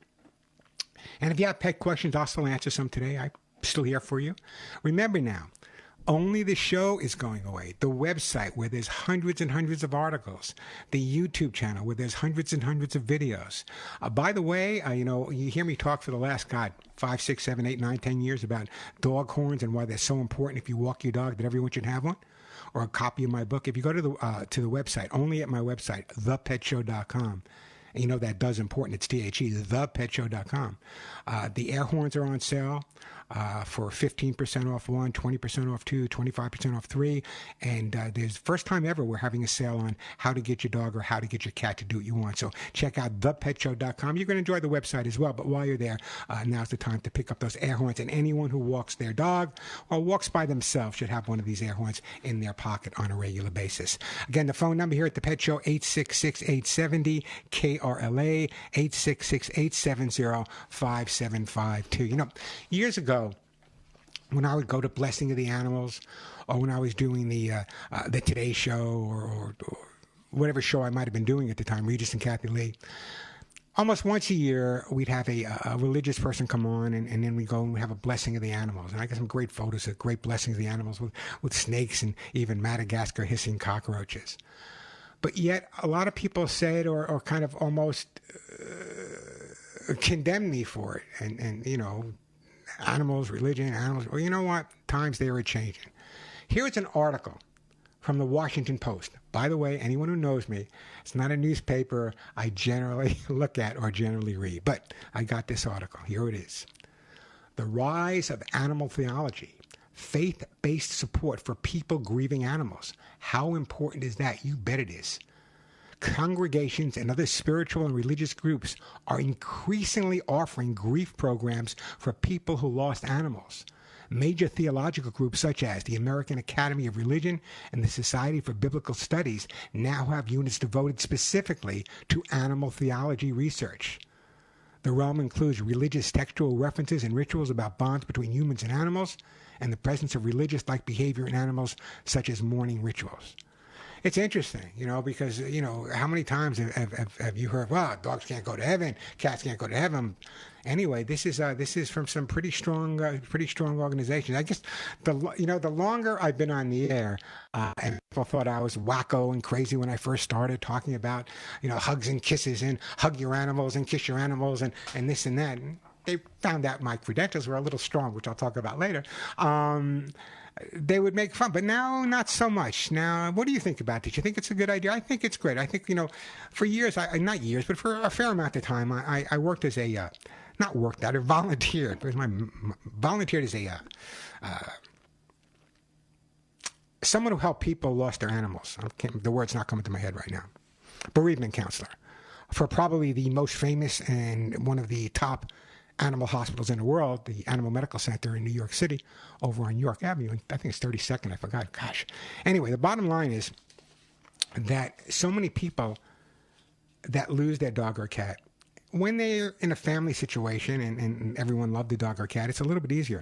And if you have pet questions, I'll still answer some today. I'm still here for you. Remember now, only the show is going away. The website where there's hundreds and hundreds of articles. The YouTube channel where there's hundreds and hundreds of videos. By the way, you hear me talk for the last, 5, 6, 7, 8, 9, 10 years about dog horns and why they're so important if you walk your dog, that everyone should have one. Or a copy of my book. If you go to the website, only at my website, thepetshow.com. And that does important. It's THE, thepetshow.com. The air horns are on sale for 15% off 1, 20% off 2, 25% off 3. And there's first time ever we're having a sale on how to get your dog or how to get your cat to do what you want. So check out thepetshow.com. You're going to enjoy the website as well. But while you're there, now's the time to pick up those air horns. And anyone who walks their dog or walks by themselves should have one of these air horns in their pocket on a regular basis. Again, the phone number here at the Pet Show, 866-870-KRLA, 866-870-5752. Years ago, when I would go to Blessing of the Animals, or when I was doing the Today Show, or whatever show I might have been doing at the time, Regis and Kathy Lee, almost once a year we'd have a religious person come on, and then we go and we have a Blessing of the Animals. And I got some great photos of great blessings of the animals with snakes and even Madagascar hissing cockroaches. But yet a lot of people said or kind of almost condemned me for it. And animals, religion, animals. Well, you know what? Times they were changing. Here's an article from the Washington Post. By the way, anyone who knows me, it's not a newspaper I generally look at or generally read, but I got this article. Here it is. The rise of animal theology, faith-based support for people grieving animals. How important is that? You bet it is. Congregations and other spiritual and religious groups are increasingly offering grief programs for people who lost animals. Major theological groups such as the American Academy of Religion and the Society for Biblical Studies now have units devoted specifically to animal theology research. The realm includes religious textual references and rituals about bonds between humans and animals, and the presence of religious-like behavior in animals such as mourning rituals. It's interesting, because, how many times have you heard, well, dogs can't go to heaven, cats can't go to heaven. Anyway, this is from some pretty strong organizations. I guess the longer I've been on the air, and people thought I was wacko and crazy when I first started talking about, hugs and kisses and hug your animals and kiss your animals and this and that. And they found out my credentials were a little strong, which I'll talk about later. They would make fun, but now not so much. Now, what do you think about this? You think it's a good idea? I think it's great. I think, for years, not years, but for a fair amount of time, I worked as a, not worked out, I volunteered. Volunteered as a, someone who helped people lost their animals. The word's not coming to my head right now. Bereavement counselor for probably the most famous and one of the top animal hospitals in the world, the Animal Medical Center in New York City, over on York Avenue. I think it's 32nd. I forgot. Gosh. Anyway, the bottom line is that so many people that lose their dog or cat, when they're in a family situation and everyone loved the dog or cat, it's a little bit easier.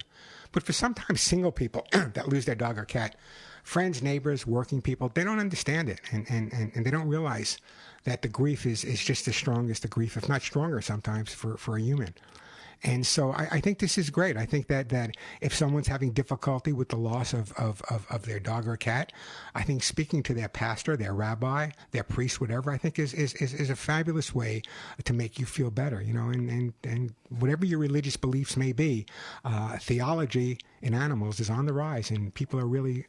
But for sometimes single people that lose their dog or cat, friends, neighbors, working people, they don't understand it. And they don't realize that the grief is just as strong as the grief, if not stronger sometimes, for a human. And so I think this is great. I think that if someone's having difficulty with the loss of their dog or cat, I think speaking to their pastor, their rabbi, their priest, whatever, I think is a fabulous way to make you feel better, and whatever your religious beliefs may be, theology in animals is on the rise, and people are really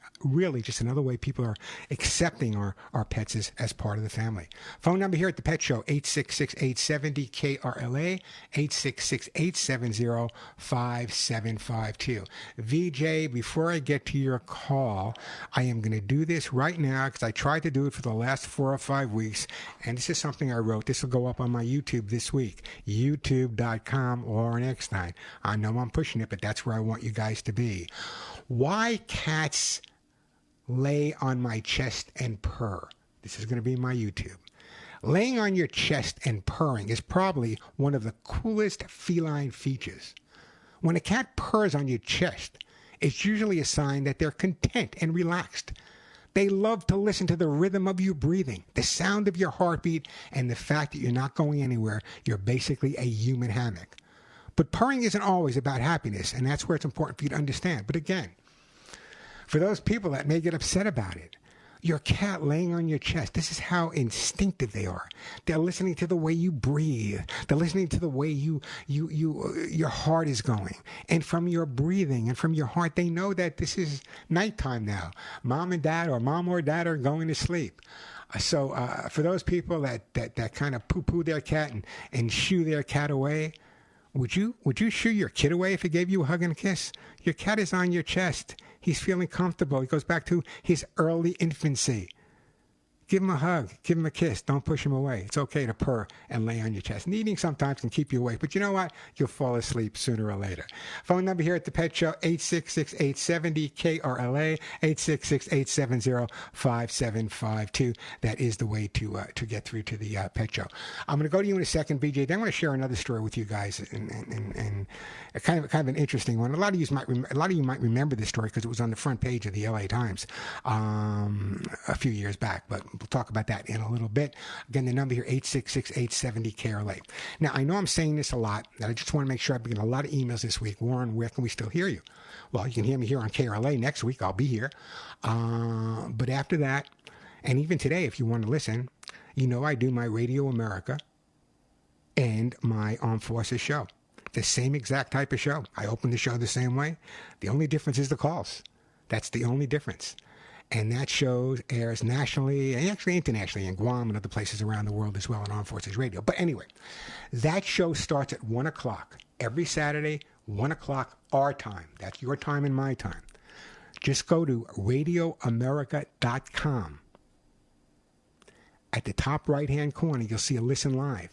just another way people are accepting our pets as part of the family. Phone number here at the Pet Show, 866-870-KRLA, 866-870-5752. VJ, before I get to your call, I am going to do this right now because I tried to do it for the last 4 or 5 weeks, and this is something I wrote. This will go up on my YouTube this week, youtube.com, Lauren Eckstein. I know I'm pushing it, but that's where I want you guys to be. Why cats lay on my chest and purr. This is going to be my YouTube. Laying on your chest and purring is probably one of the coolest feline features. When a cat purrs on your chest, it's usually a sign that they're content and relaxed. They love to listen to the rhythm of you breathing, the sound of your heartbeat, and the fact that you're not going anywhere. You're basically a human hammock. But purring isn't always about happiness, and that's where it's important for you to understand. But again, for those people that may get upset about it, your cat laying on your chest, this is how instinctive they are. They're listening to the way you breathe. They're listening to the way your heart is going. And from your breathing and from your heart, they know that this is nighttime now. Mom or dad are going to sleep. So for those people that kind of poo-poo their cat and shoo their cat away, would you shoo your kid away if he gave you a hug and a kiss? Your cat is on your chest. He's feeling comfortable. He goes back to his early infancy. Give him a hug. Give him a kiss. Don't push him away. It's okay to purr and lay on your chest. Kneading sometimes can keep you awake, but you know what? You'll fall asleep sooner or later. Phone number here at the Pet Show, 866-870-KRLA, 866-870-5752. That is the way to get through to the Pet Show. I'm going to go to you in a second, BJ. Then I'm going to share another story with you guys, and kind of an interesting one. A lot of you might remember this story because it was on the front page of the LA Times a few years back, but we'll talk about that in a little bit. Again, the number here, 866-870-KRLA. Now, I know I'm saying this a lot, and I just want to make sure I've getting a lot of emails this week. Warren, where can we still hear you? Well, you can hear me here on KRLA next week. I'll be here. But after that, and even today, if you want to listen, you know I do my Radio America and my Armed Forces show. The same exact type of show. I open the show the same way. The only difference is the calls. That's the only difference. And that show airs nationally and actually internationally in Guam and other places around the world as well on Armed Forces Radio. But anyway, that show starts at 1 o'clock every Saturday, 1 o'clock our time. That's your time and my time. Just go to radioamerica.com. At the top right-hand corner, you'll see a Listen Live.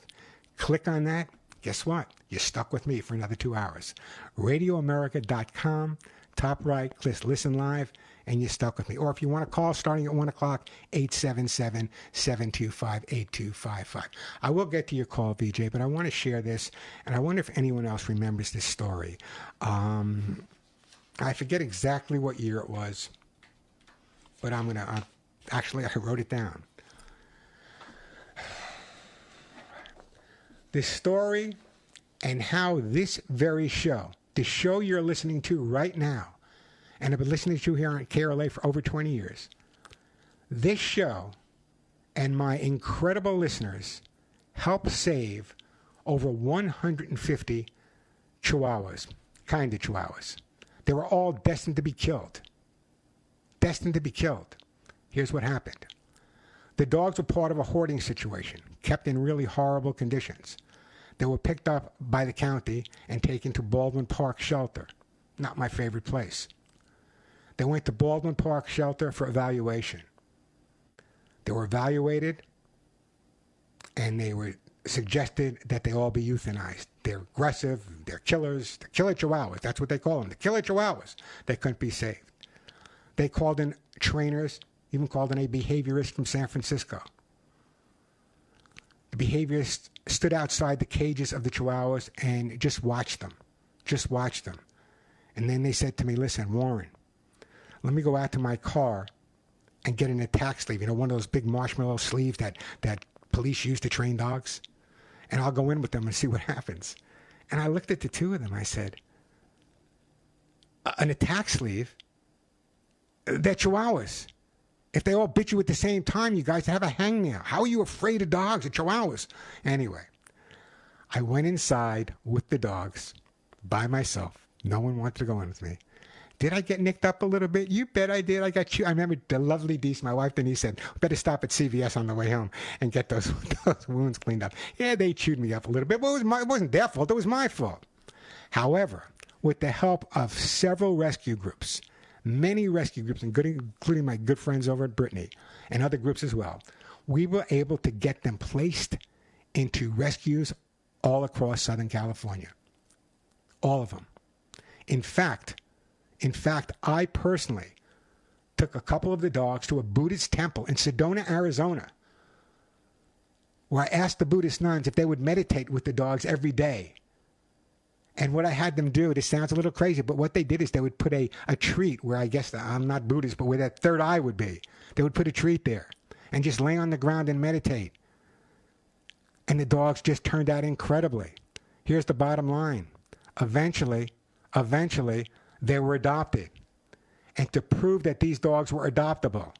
Click on that. Guess what? You're stuck with me for another 2 hours. radioamerica.com, top right, click Listen Live, and you're stuck with me. Or if you want to call starting at 1 o'clock, 877-725-8255. I will get to your call, VJ, but I want to share this, and I wonder if anyone else remembers this story. I forget exactly what year it was, but I'm going to, actually, I wrote it down. The story and how this very show, the show you're listening to right now, and I've been listening to here on KRLA for over 20 years, this show and my incredible listeners helped save over 150 Chihuahuas, kind of Chihuahuas. They were all destined to be killed. Destined to be killed. Here's what happened. The dogs were part of a hoarding situation, kept in really horrible conditions. They were picked up by the county and taken to Baldwin Park Shelter. Not my favorite place. They went to Baldwin Park Shelter for evaluation. They were evaluated, and they were suggested that they all be euthanized. They're aggressive, they're killers, they're killer Chihuahuas. That's what they call them, the killer Chihuahuas. They couldn't be saved. They called in trainers, even called in a behaviorist from San Francisco. The behaviorist stood outside the cages of the Chihuahuas and just watched them. Just watched them. And then they said to me, listen, Warren, let me go out to my car and get an attack sleeve. You know, one of those big marshmallow sleeves that police use to train dogs. And I'll go in with them and see what happens. And I looked at the two of them. I said, an attack sleeve? They're Chihuahuas. If they all bit you at the same time, you guys have a hangnail. How are you afraid of dogs or Chihuahuas? Anyway, I went inside with the dogs by myself. No one wanted to go in with me. Did I get nicked up a little bit? You bet I did. I remember the lovely Denise, my wife Denise, said, better stop at CVS on the way home and get those wounds cleaned up. Yeah, they chewed me up a little bit, but it wasn't their fault. It was my fault. However, with the help of several rescue groups, many rescue groups, including my good friends over at Brittany and other groups as well, we were able to get them placed into rescues all across Southern California. All of them. In fact, I personally took a couple of the dogs to a Buddhist temple in Sedona, Arizona, where I asked the Buddhist nuns if they would meditate with the dogs every day. And what I had them do, this sounds a little crazy, but what they did is they would put a treat where, I guess I'm not Buddhist, but where that third eye would be. They would put a treat there and just lay on the ground and meditate. And the dogs just turned out incredibly. Here's the bottom line. Eventually, they were adopted. And to prove that these dogs were adoptable,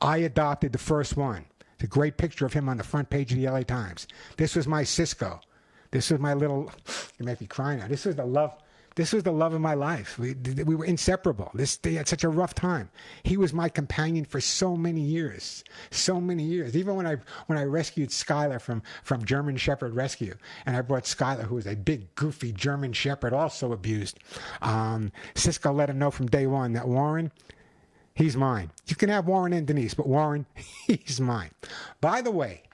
I adopted the first one. It's a great picture of him on the front page of the LA Times. This was my Cisco. This was my little, you make me cry now. This was the love of my life. We were inseparable. They had such a rough time. He was my companion for so many years. Even when I rescued Skylar from German Shepherd Rescue, and I brought Skylar, who was a big, goofy German Shepherd, also abused. Cisco let him know from day one that Warren, he's mine. You can have Warren and Denise, but Warren, he's mine. By the way,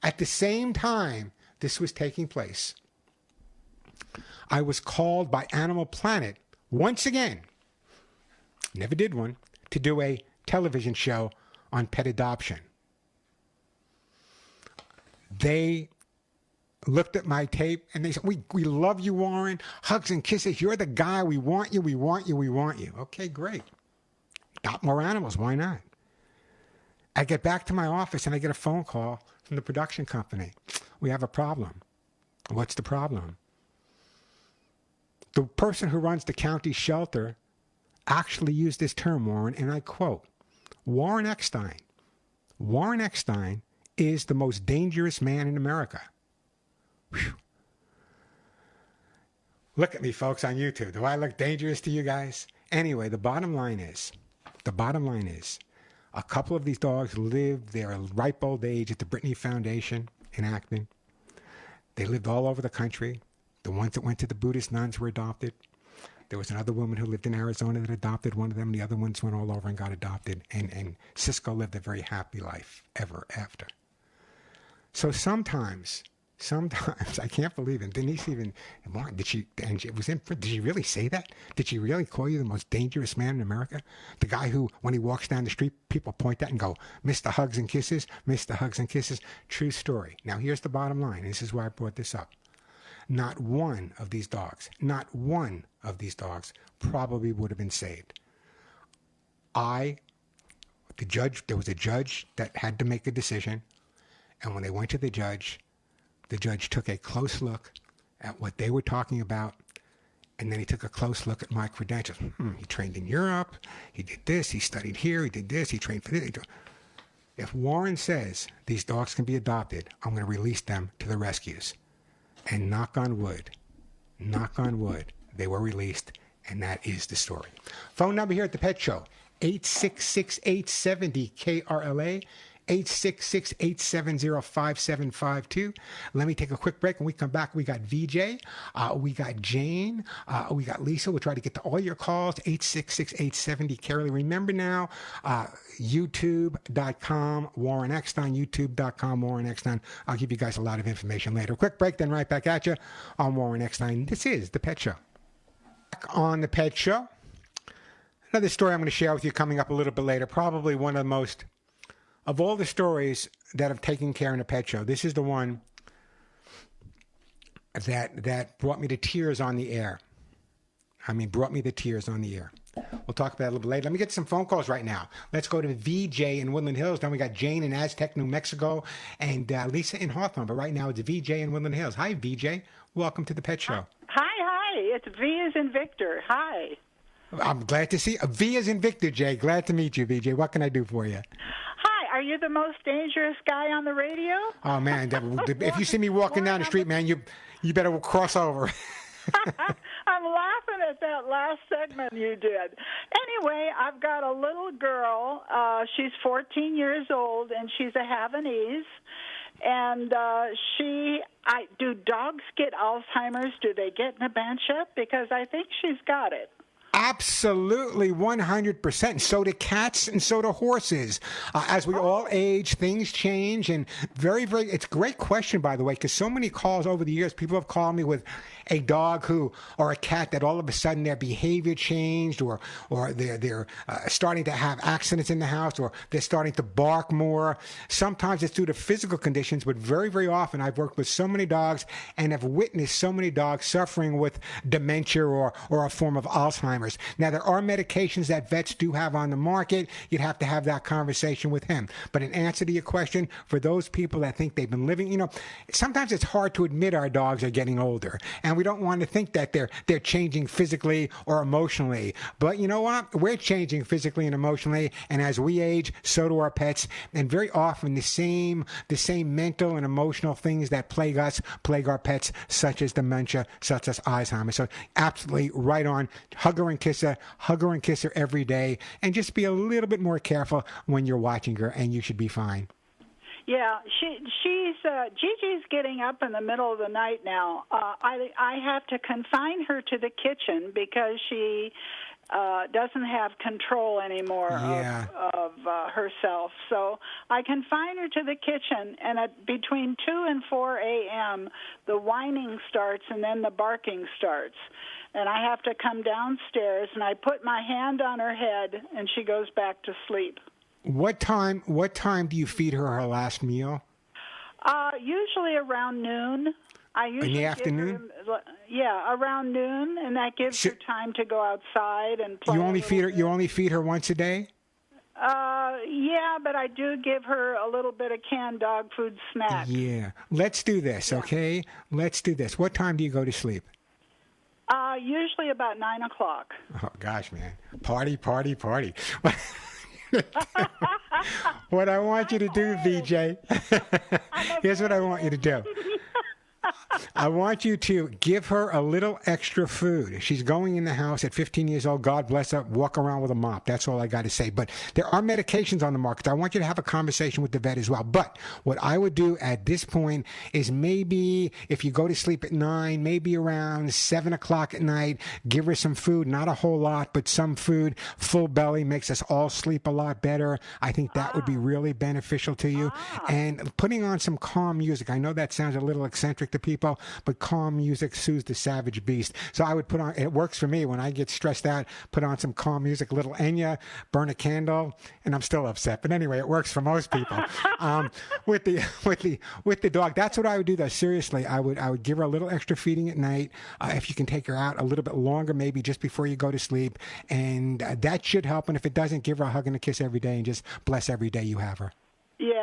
at the same time this was taking place, I was called by Animal Planet once again, never did one, to do a television show on pet adoption. They looked at my tape and they said, we love you, Warren. Hugs and kisses. You're the guy. We want you. Okay, great. Adopt more animals. Why not? I get back to my office and I get a phone call from the production company. We have a problem. What's the problem? The person who runs the county shelter actually used this term, Warren, and I quote, Warren Eckstein is the most dangerous man in America. Whew. Look at me, folks, on YouTube. Do I look dangerous to you guys? Anyway, the bottom line is, a couple of these dogs lived their ripe old age at the Brittany Foundation in Acton. They lived all over the country. The ones that went to the Buddhist nuns were adopted. There was another woman who lived in Arizona that adopted one of them. The other ones went all over and got adopted. And Cisco lived a very happy life ever after. So sometimes, I can't believe it. Denise even, did she really say that? Did she really call you the most dangerous man in America? The guy who, when he walks down the street, people point at and go, Mr. Hugs and Kisses, Mr. Hugs and Kisses. True story. Now here's the bottom line. This is why I brought this up. Not one of these dogs probably would have been saved. There was a judge that had to make a decision, and when they went to the judge took a close look at what they were talking about, and then he took a close look at my credentials. He trained in Europe, he did this, he studied here, he did this, he trained for this. If Warren says these dogs can be adopted, I'm going to release them to the rescues. And knock on wood, they were released, and that is the story. Phone number here at the Pet Show, 866-870-KRLA, 866-870-5752. Let me take a quick break. When we come back, we got VJ, we got Jane, we got Lisa. We'll try to get to all your calls, 866-870-KRLA. Remember now, youtube.com, Warren Eckstein, youtube.com, Warren Eckstein. I'll give you guys a lot of information later. Quick break, then right back at you on Warren Eckstein. This is The Pet Show. Back on The Pet Show. Another story I'm going to share with you coming up a little bit later, probably one of the most, of all the stories that have taken care in a pet show, this is the one that brought me to tears on the air. Brought me to tears on the air. We'll talk about it a little bit later. Let me get some phone calls right now. Let's go to VJ in Woodland Hills. Then we got Jane in Aztec, New Mexico, and Lisa in Hawthorne. But right now it's VJ in Woodland Hills. Hi, VJ. Welcome to the Pet Show. Hi. It's V as in Victor. Hi. I'm glad to see you. V as in Victor, Jay. Glad to meet you, VJ. What can I do for you? Are you the most dangerous guy on the radio? Oh, man. If you see me walking down the street, man, you better cross over. I'm laughing at that last segment you did. Anyway, I've got a little girl. She's 14 years old, and she's a Havanese. And do dogs get Alzheimer's? Do they get dementia? Because I think she's got it. Absolutely, 100%. So do cats and so do horses. As we all age, things change. And it's a great question, by the way, because so many calls over the years, people have called me with a dog or a cat that all of a sudden their behavior changed, or they're starting to have accidents in the house, or they're starting to bark more. Sometimes it's due to physical conditions, but very, very often I've worked with so many dogs and have witnessed so many dogs suffering with dementia or a form of Alzheimer's. Now, there are medications that vets do have on the market. You'd have to have that conversation with him. But in answer to your question, for those people that think they've been living, sometimes it's hard to admit our dogs are getting older. And we don't want to think that they're changing physically or emotionally. But you know what? We're changing physically and emotionally. And as we age, so do our pets. And very often the same mental and emotional things that plague us plague our pets, such as dementia, such as Alzheimer. So absolutely right on. Hug her and kiss her every day, and just be a little bit more careful when you're watching her, and you should be fine. Yeah, Gigi's getting up in the middle of the night now. I have to confine her to the kitchen because she doesn't have control anymore of herself. So I confine her to the kitchen, and between 2 and 4 a.m., the whining starts and then the barking starts. And I have to come downstairs, and I put my hand on her head, and she goes back to sleep. What time do you feed her last meal? Usually around noon. In the afternoon? Around noon, and that gives her time to go outside and play. You only feed her once a day? Yeah, but I do give her a little bit of canned dog food snack. Yeah. Let's do this, okay? Let's do this. What time do you go to sleep? Usually about 9 o'clock. Oh, gosh, man. Party. What I want you to do, VJ, here's what I want you to do. I want you to give her a little extra food. She's going in the house at 15 years old. God bless her. Walk around with a mop. That's all I got to say. But there are medications on the market. I want you to have a conversation with the vet as well. But what I would do at this point is maybe if you go to sleep at 9, maybe around 7 o'clock at night, give her some food. Not a whole lot, but some food. Full belly makes us all sleep a lot better. I think that would be really beneficial to you. And putting on some calm music. I know that sounds a little eccentric to people, but calm music soothes the savage beast. So I would put on, it works for me when I get stressed out, put on some calm music, little Enya, burn a candle, and I'm still upset. But anyway, it works for most people. With the dog, that's what I would do though. Seriously, I would give her a little extra feeding at night. If you can take her out a little bit longer, maybe just before you go to sleep. And that should help. And if it doesn't, give her a hug and a kiss every day and just bless every day you have her. Yeah.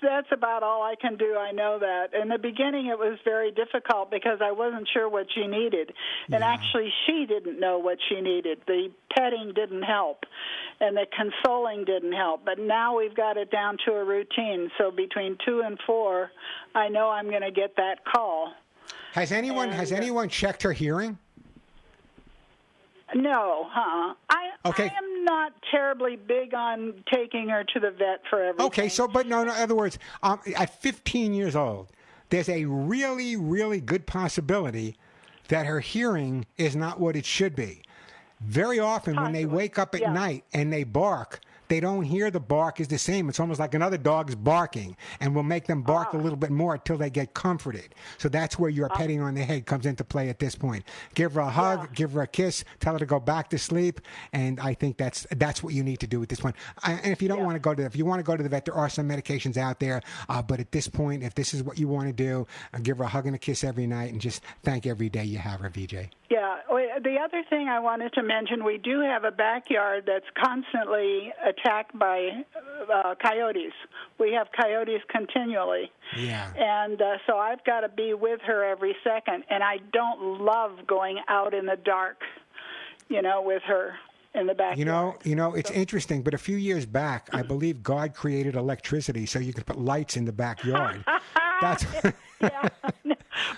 That's about all I can do. I know that. In the beginning, it was very difficult because I wasn't sure what she needed. And actually, she didn't know what she needed. The petting didn't help, and the consoling didn't help. But now we've got it down to a routine. So between 2 and 4, I know I'm going to get that call. Has anyone checked her hearing? No, Okay. I am not terribly big on taking her to the vet for everything. Okay, but no, in other words, at 15 years old, there's a really, really good possibility that her hearing is not what it should be. Very often when they wake up at night and they bark, they don't hear the bark is the same. It's almost like another dog's barking, and we'll make them bark a little bit more until they get comforted. So that's where your petting on the head comes into play at this point. Give her a hug, give her a kiss, tell her to go back to sleep, and I think that's what you need to do at this point. And if you don't want to go to, if you want to go to the vet, there are some medications out there. But at this point, if this is what you want to do, give her a hug and a kiss every night, and just thank every day you have her, VJ. Yeah. The other thing I wanted to mention, we do have a backyard that's constantly attacked by coyotes. We have coyotes continually. Yeah. And so I've got to be with her every second. And I don't love going out in the dark, with her in the backyard. It's interesting, but a few years back, I believe God created electricity so you could put lights in the backyard. That's yeah.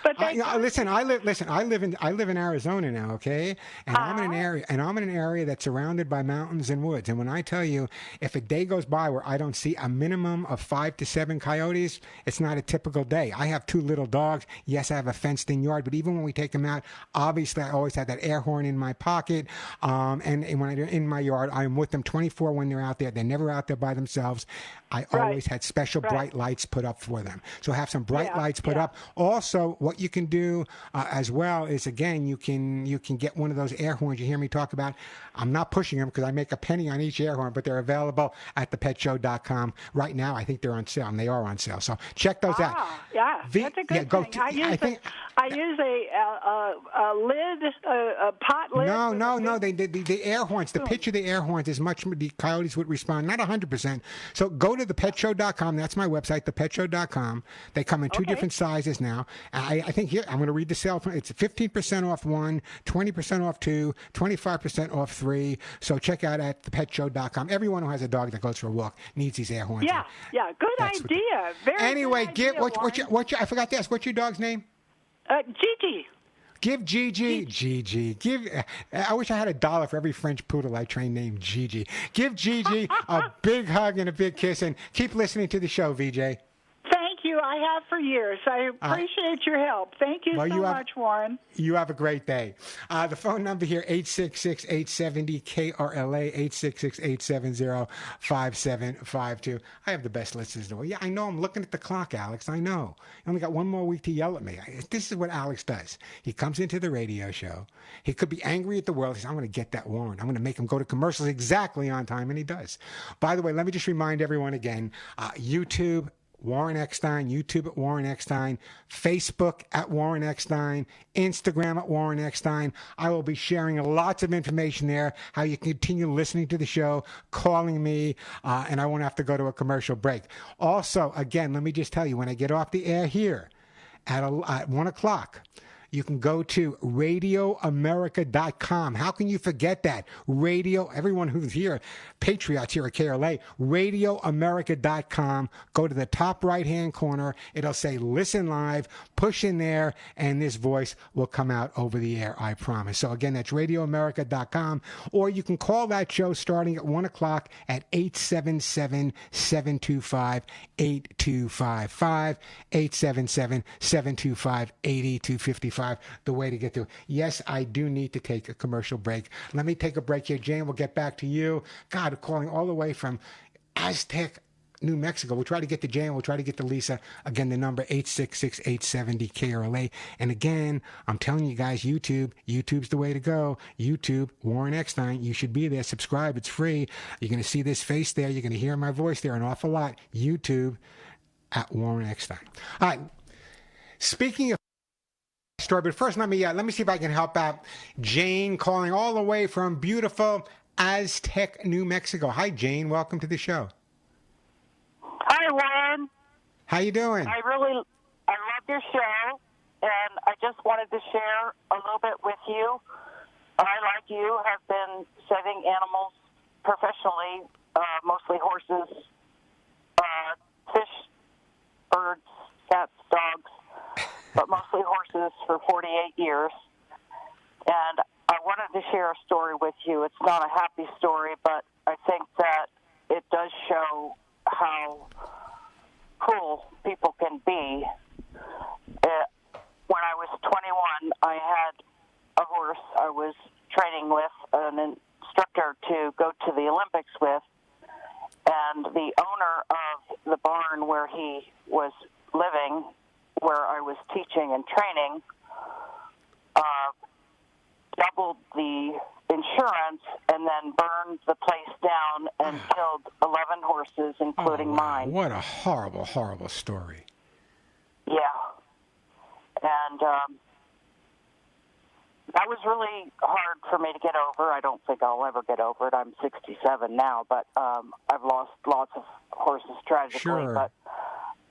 But listen. I live in Arizona now, okay? And I'm in an area that's surrounded by mountains and woods. And when I tell you, if a day goes by where I don't see a minimum of 5 to 7 coyotes, it's not a typical day. I have 2 little dogs. Yes, I have a fenced-in yard, but even when we take them out, obviously I always have that air horn in my pocket. And when they're in my yard, I'm with them 24 when they're out there. They're never out there by themselves. I always had special bright lights put up for them. So have some bright lights put up. Also, what you can do as well is, again, you can get one of those air horns you hear me talk about. I'm not pushing them because I make a penny on each air horn, but they're available at thepetshow.com. Right now, I think they're on sale, and they are on sale. So check those out. Yeah, that's a good thing. I use a lid, a pot lid. No. The air horns, the pitch of the air horns is much, the coyotes would respond, not 100%. So go to thepetshow.com. That's my website, thepetshow.com. They come in 2 different sizes now. I think here, I'm going to read the sale. It's 15% off 1, 20% off 2, 25% off 3. So check out at thepetshow.com. Everyone who has a dog that goes for a walk needs these air horns. Yeah, good idea. Very good idea. I forgot to ask, what's your dog's name? Gigi. Give Gigi. I wish I had $1 for every French poodle I trained named Gigi. Give Gigi a big hug and a big kiss, and keep listening to the show, VJ. Thank you. I have for years. I appreciate your help. Thank you much, Warren. You have a great day. The phone number here, 866-870-KRLA, 866-870-5752. I have the best listeners in the world. Yeah, I know. I'm looking at the clock, Alex. I know. You only got one more week to yell at me. This is what Alex does. He comes into the radio show. He could be angry at the world. He says, I'm going to get that Warren. I'm going to make him go to commercials exactly on time, and he does. By the way, let me just remind everyone again, YouTube, Warren Eckstein, YouTube at Warren Eckstein, Facebook at Warren Eckstein, Instagram at Warren Eckstein. I will be sharing lots of information there, how you can continue listening to the show, calling me, and I won't have to go to a commercial break. Also, again, let me just tell you, when I get off the air here at 1 o'clock, you can go to radioamerica.com. How can you forget that? Everyone who's here, patriots here at KRLA, radioamerica.com. Go to the top right-hand corner. It'll say listen live. Push in there, and this voice will come out over the air, I promise. So again, that's radioamerica.com, or you can call that show starting at 1 o'clock at 877-725-8255, 877-725-8255, the way to get to it. Yes, I do need to take a commercial break. Let me take a break here. Jane, we'll get back to you. God, calling all the way from Aztec, New Mexico. We'll try to get to Jane. We'll try to get to Lisa. Again, the number 866-870-KRLA. And again, I'm telling you guys, YouTube's the way to go. YouTube, Warren Eckstein. You should be there. Subscribe. It's free. You're going to see this face there. You're going to hear my voice there an awful lot. YouTube at Warren Eckstein. All right. Speaking of story, but first let me see if I can help out Jane, calling all the way from beautiful Aztec, New Mexico. Hi, Jane. Welcome to the show. Hi, Warren. How you doing? I love your show, and I just wanted to share a little bit with you. I, like you, have been saving animals professionally, mostly horses, fish, birds, cats, dogs, but mostly horses for 48 years. And I wanted to share a story with you. It's not a happy story, but I think that it does show how cruel people can be. When I was 21, I had a horse I was training with, an instructor to go to the Olympics with, and the owner of the barn where he was living, where I was teaching and training, doubled the insurance and then burned the place down and killed 11 horses, including mine. What a horrible, horrible story. Yeah. And that was really hard for me to get over. I don't think I'll ever get over it. I'm 67 now, but I've lost lots of horses tragically. Sure. But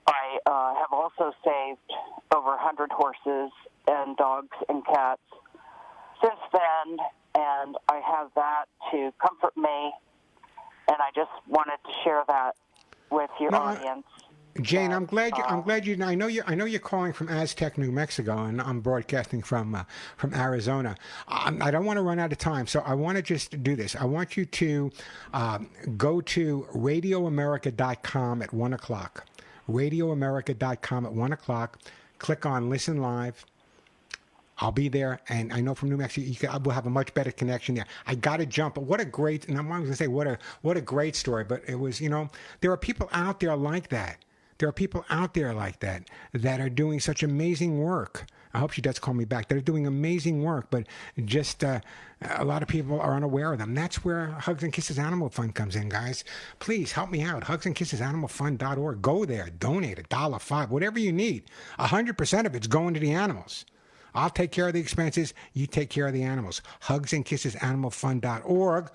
I have also saved over 100 horses and dogs and cats since then, and I have that to comfort me, and I just wanted to share that with your audience. Jane, I'm glad you. I know you're calling from Aztec, New Mexico, and I'm broadcasting from Arizona. I don't want to run out of time, so I want to just do this. I want you to go to radioamerica.com at 1 o'clock. Radioamerica.com at 1 o'clock. Click on Listen Live. I'll be there, and I know from New Mexico we'll have a much better connection there. I got to jump. But what a great, and I'm going to say what a great story. But it was, there are people out there like that. There are people out there like that are doing such amazing work. I hope she does call me back. They're doing amazing work, but just a lot of people are unaware of them. That's where Hugs and Kisses Animal Fund comes in, guys. Please help me out. HugsandKissesAnimalFund.org. Go there. Donate $1, $5, whatever you need. 100% of it's going to the animals. I'll take care of the expenses. You take care of the animals. HugsandKissesAnimalFund.org.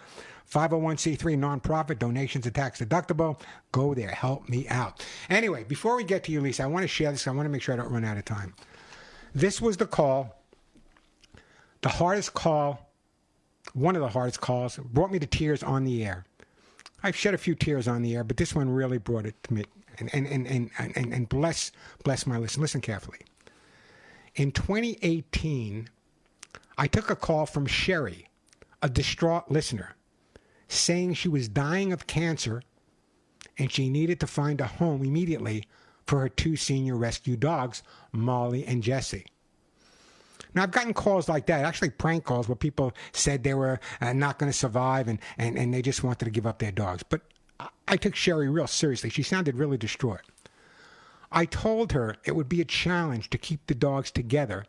501c3 nonprofit. Donations are tax deductible. Go there. Help me out. Anyway, before we get to you, Lisa, I want to share this. I want to make sure I don't run out of time. This was the call. The hardest call. One of the hardest calls. Brought me to tears on the air. I've shed a few tears on the air, but this one really brought it to me. And bless my listen. Listen carefully. In 2018, I took a call from Sherry, a distraught listener, saying she was dying of cancer and she needed to find a home immediately for her 2 senior rescue dogs, Molly and Jessie. Now, I've gotten calls like that, actually prank calls where people said they were not going to survive and they just wanted to give up their dogs. But I took Sherry real seriously. She sounded really distraught. I told her it would be a challenge to keep the dogs together,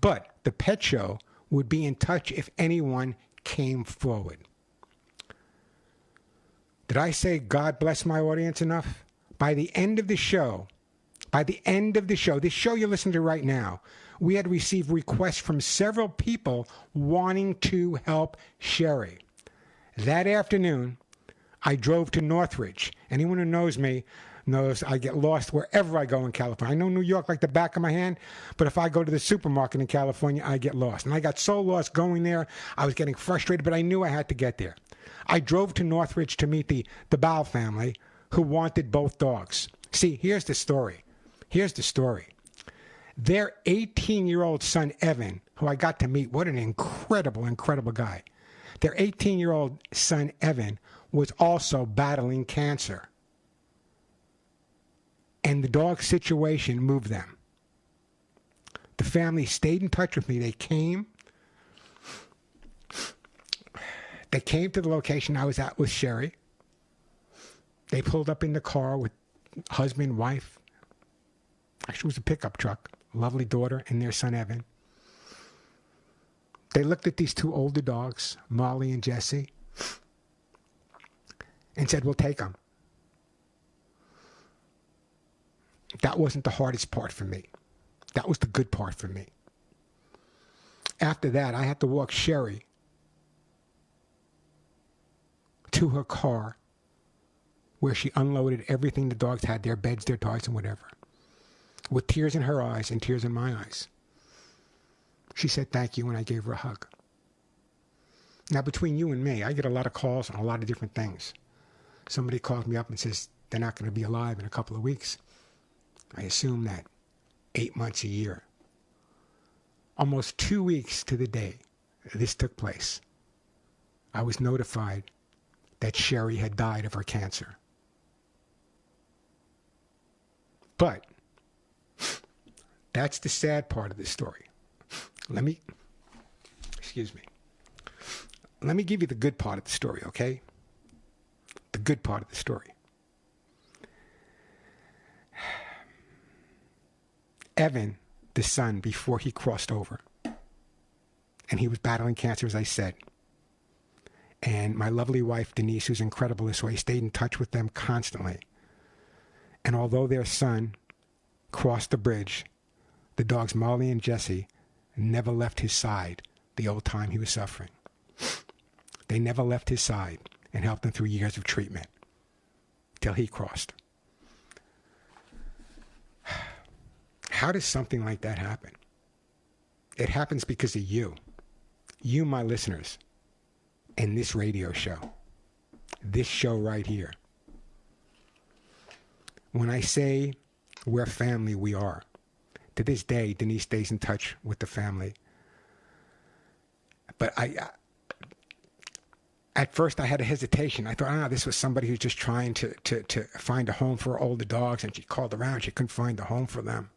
but the pet show would be in touch if anyone came forward. Did I say God bless my audience enough? By the end of the show, this show you're listening to right now, we had received requests from several people wanting to help Sherry. That afternoon, I drove to Northridge. Anyone who knows me knows I get lost wherever I go in California. I know New York like the back of my hand, but if I go to the supermarket in California, I get lost. And I got so lost going there, I was getting frustrated, but I knew I had to get there. I drove to Northridge to meet the Bao family who wanted both dogs. See, here's the story. Here's the story. Their 18-year-old son, Evan, who I got to meet, what an incredible, incredible guy. Their 18-year-old son, Evan, was also battling cancer. And the dog situation moved them. The family stayed in touch with me. They came to the location I was at with Sherry. They pulled up in the car with husband, wife. Actually, it was a pickup truck. Lovely daughter and their son, Evan. They looked at these two older dogs, Molly and Jesse, and said, we'll take them. That wasn't the hardest part for me. That was the good part for me. After that, I had to walk Sherry to her car where she unloaded everything the dogs had, their beds, their toys, and whatever, with tears in her eyes and tears in my eyes. She said thank you, and I gave her a hug. Now, between you and me, I get a lot of calls on a lot of different things. Somebody calls me up and says they're not going to be alive in a couple of weeks. I assume that 8 months, a year. Almost 2 weeks to the day this took place, I was notified that Sherry had died of her cancer. But that's the sad part of the story. Let me give you the good part of the story, okay? The good part of the story. Evan, the son, before he crossed over, and he was battling cancer, as I said, and my lovely wife, Denise, who's incredible this way, stayed in touch with them constantly. And although their son crossed the bridge, the dogs Molly and Jesse never left his side the old time he was suffering. They never left his side and helped him through years of treatment till he crossed. How does something like that happen? It happens because of you, my listeners, and this radio show, this show right here. When I say we're family, we are. To this day, Denise stays in touch with the family. But at first I had a hesitation. I thought, this was somebody who's just trying to find a home for older dogs, and she called around. She couldn't find a home for them.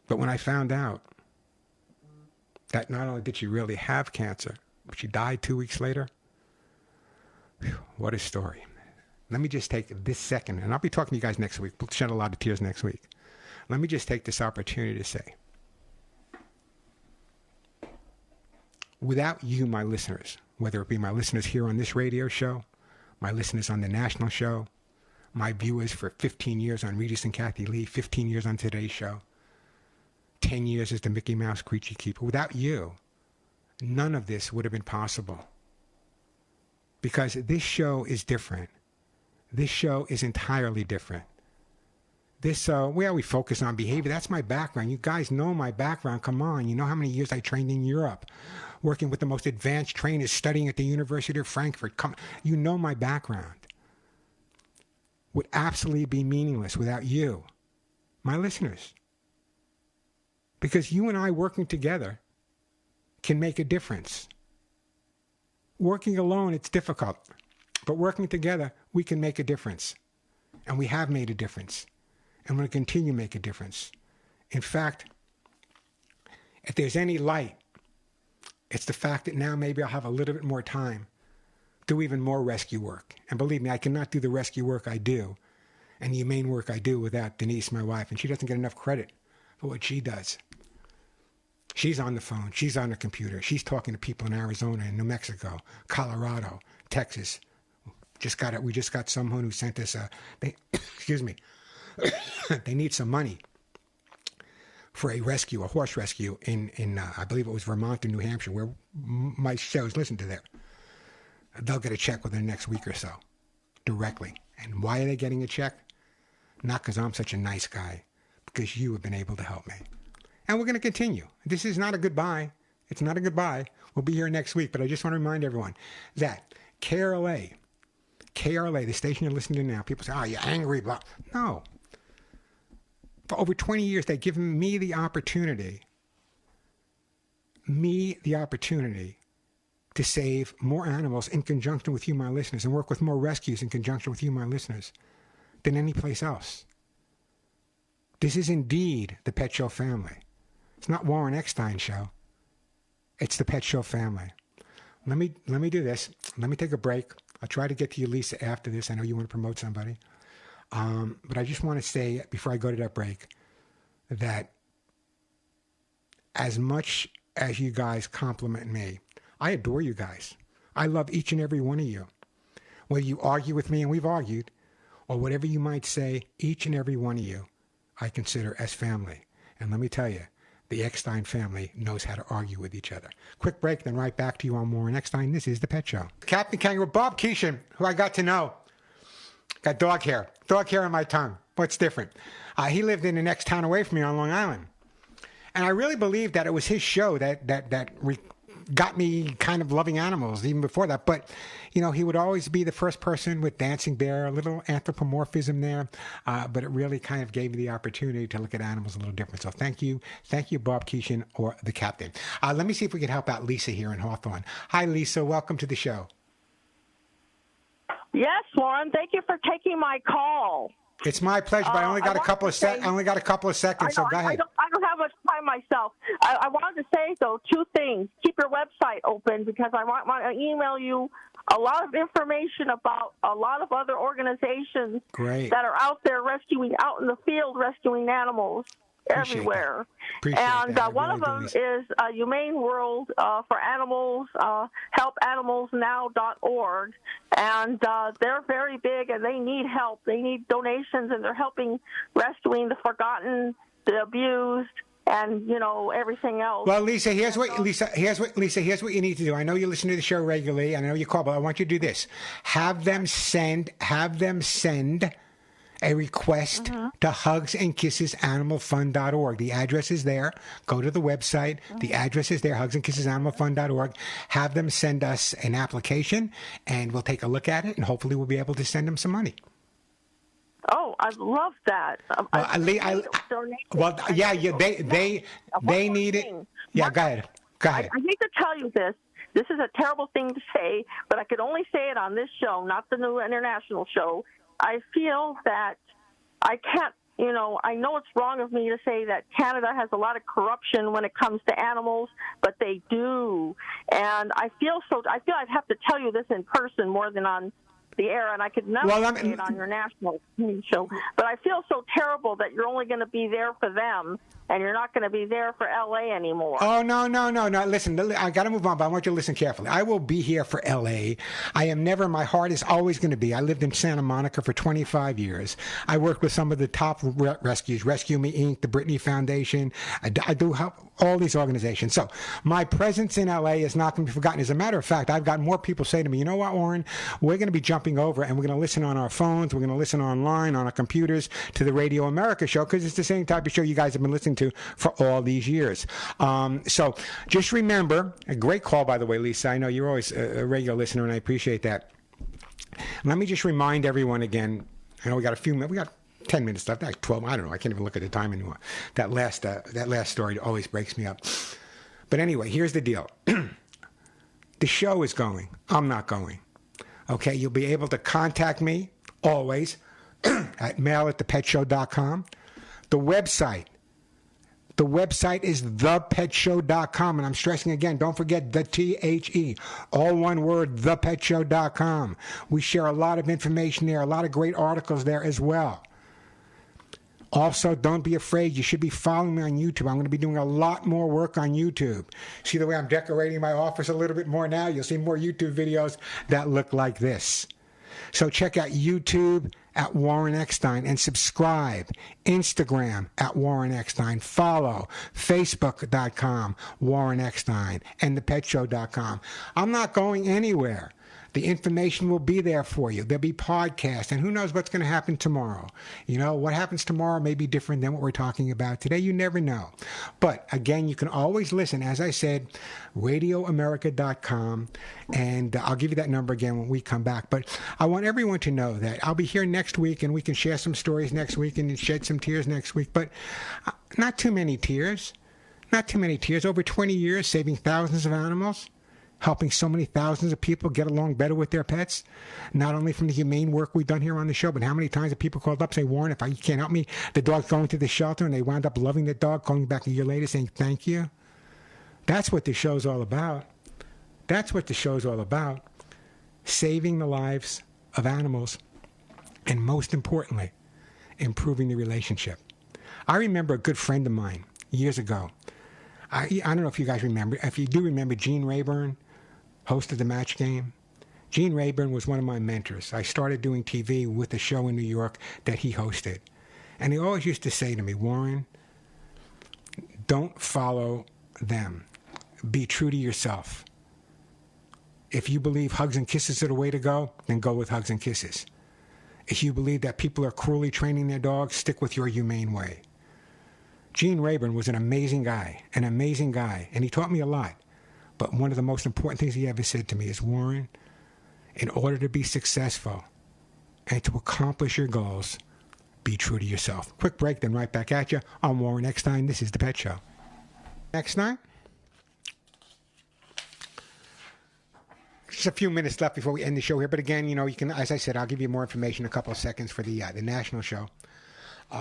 But when I found out that not only did she really have cancer, but she died 2 weeks later, what a story. Let me just take this second, and I'll be talking to you guys next week. We'll shed a lot of tears next week. Let me just take this opportunity to say, without you, my listeners, whether it be my listeners here on this radio show, my listeners on the national show, my viewers for 15 years on Regis and Kathy Lee, 15 years on Today's Show, 10 years as the Mickey Mouse Creature Keeper, without you, none of this would have been possible. Because this show is different. This show is entirely different. We focus on behavior. That's my background. You guys know my background. Come on. You know how many years I trained in Europe, working with the most advanced trainers, studying at the University of Frankfurt. You know my background. Would absolutely be meaningless without you, my listeners. Because you and I working together can make a difference. Working alone, it's difficult. But working together, we can make a difference. And we have made a difference. And we're going to continue to make a difference. In fact, if there's any light, it's the fact that now maybe I'll have a little bit more time to do even more rescue work. And believe me, I cannot do the rescue work I do and the humane work I do without Denise, my wife. And she doesn't get enough credit for what she does. She's on the phone. She's on the computer. She's talking to people in Arizona and New Mexico, Colorado, Texas. We just got someone who sent us excuse me. They need some money for a horse rescue in I believe it was Vermont or New Hampshire, where my shows listen to there. They'll get a check within the next week or so. directly. And why are they getting a check? Not because I'm such a nice guy, because you have been able to help me. And we're going to continue. This is not a goodbye. It's not a goodbye. We'll be here next week, but I just want to remind everyone that KRLA, the station you're listening to now, people say, oh, you're angry, blah. No. For over 20 years, they've given me the opportunity to save more animals in conjunction with you, my listeners, and work with more rescues in conjunction with you, my listeners, than any place else. This is indeed the Pet Show family. It's not Warren Eckstein show. It's the Pet Show family. Let me do this. Let me take a break. I'll try to get to you, Lisa, after this. I know you want to promote somebody. But I just want to say, before I go to that break, that as much as you guys compliment me, I adore you guys. I love each and every one of you. Whether you argue with me, and we've argued, or whatever you might say, each and every one of you I consider as family. And let me tell you, the Eckstein family knows how to argue with each other. Quick break, then right back to you on Warren Eckstein. This is The Pet Show. Captain Kangaroo, Bob Keeshan, who I got to know. Got dog hair on my tongue. What's different? He lived in the next town away from me on Long Island. And I really believe that it was his show that got me kind of loving animals even before that. But, you know, he would always be the first person with Dancing Bear, a little anthropomorphism there. But it really kind of gave me the opportunity to look at animals a little different. So thank you, Bob Keeshan, or the captain. Let me see if we can help out Lisa here in Hawthorne. Hi, Lisa. Welcome to the show. Yes, Warren. Thank you for taking my call. It's my pleasure, but I only got a couple of seconds, so go ahead. I don't have much time myself. I wanted to say, though, two things. Keep your website open, because I want to email you a lot of information about a lot of other organizations that are out there out in the field rescuing animals. Everywhere. And one of them is Humane World for Animals, helpanimalsnow.org. And they're very big, and they need help. They need donations, and they're helping rescuing the forgotten, the abused, and, you know, everything else. Well, Lisa, here's what you need to do. I know you listen to the show regularly. I know you call, but I want you to do this. Have them send a request to hugsandkissesanimalfund.org. The address is there. Go to the website. The address is there, hugsandkissesanimalfund.org. Have them send us an application, and we'll take a look at it, and hopefully we'll be able to send them some money. Oh, I love that. They need it. Yeah, go ahead. I hate to tell you this. This is a terrible thing to say, but I could only say it on this show, not the new international show. I feel that I can't, you know, I know it's wrong of me to say that Canada has a lot of corruption when it comes to animals, but they do. And I feel I'd have to tell you this in person more than on the air, and I could never say it on your national show. But I feel so terrible that you're only going to be there for them, and you're not going to be there for L.A. anymore. Oh, no. Listen, I got to move on, but I want you to listen carefully. I will be here for L.A. My heart is always going to be. I lived in Santa Monica for 25 years. I worked with some of the top rescues, Rescue Me, Inc., the Brittany Foundation. I do help all these organizations. So my presence in L.A. is not going to be forgotten. As a matter of fact, I've got more people say to me, you know what, Warren, we're going to be jumping over, and we're going to listen on our phones, we're going to listen online, on our computers, to the Radio America show, because it's the same type of show you guys have been listening to for all these years. So just remember, a great call, by the way, Lisa. I know you're always a regular listener, and I appreciate that. Let me just remind everyone again, I know we got a few minutes, we got 10 minutes left, like 12, I don't know, I can't even look at the time anymore. That last story always breaks me up. But anyway, here's the deal. The show is going. I'm not going. Okay, you'll be able to contact me always at mail@thepetshow.com. The website is thepetshow.com, and I'm stressing again, don't forget the THE, all one word, thepetshow.com. We share a lot of information there, a lot of great articles there as well. Also, don't be afraid. You should be following me on YouTube. I'm going to be doing a lot more work on YouTube. See the way I'm decorating my office a little bit more now? You'll see more YouTube videos that look like this. So check out YouTube at Warren Eckstein and subscribe. Instagram at Warren Eckstein. Follow Facebook.com, Warren Eckstein, and thepetshow.com. I'm not going anywhere. The information will be there for you. There'll be podcasts, and who knows what's going to happen tomorrow. You know, what happens tomorrow may be different than what we're talking about today. You never know. But again, you can always listen, as I said, radioamerica.com, and I'll give you that number again when we come back. But I want everyone to know that I'll be here next week, and we can share some stories next week and shed some tears next week. But not too many tears. Not too many tears. Over 20 years, saving thousands of animals, helping so many thousands of people get along better with their pets, not only from the humane work we've done here on the show, but how many times have people called up saying, Warren, if you can't help me, the dog's going to the shelter, and they wound up loving the dog, calling back a year later saying thank you. That's what the show's all about. That's what the show's all about. Saving the lives of animals, and most importantly, improving the relationship. I remember a good friend of mine years ago. I don't know if you guys remember. If you do remember, Gene Rayburn, host of The Match Game. Gene Rayburn was one of my mentors. I started doing TV with a show in New York that he hosted. And he always used to say to me, Warren, don't follow them. Be true to yourself. If you believe hugs and kisses are the way to go, then go with hugs and kisses. If you believe that people are cruelly training their dogs, stick with your humane way. Gene Rayburn was an amazing guy, and he taught me a lot. But one of the most important things he ever said to me is, Warren, in order to be successful and to accomplish your goals, be true to yourself. Quick break, then right back at you. I'm Warren Eckstein. This is The Pet Show. Eckstein? Just a few minutes left before we end the show here. But again, you know, you can, as I said, I'll give you more information in a couple of seconds for the national show,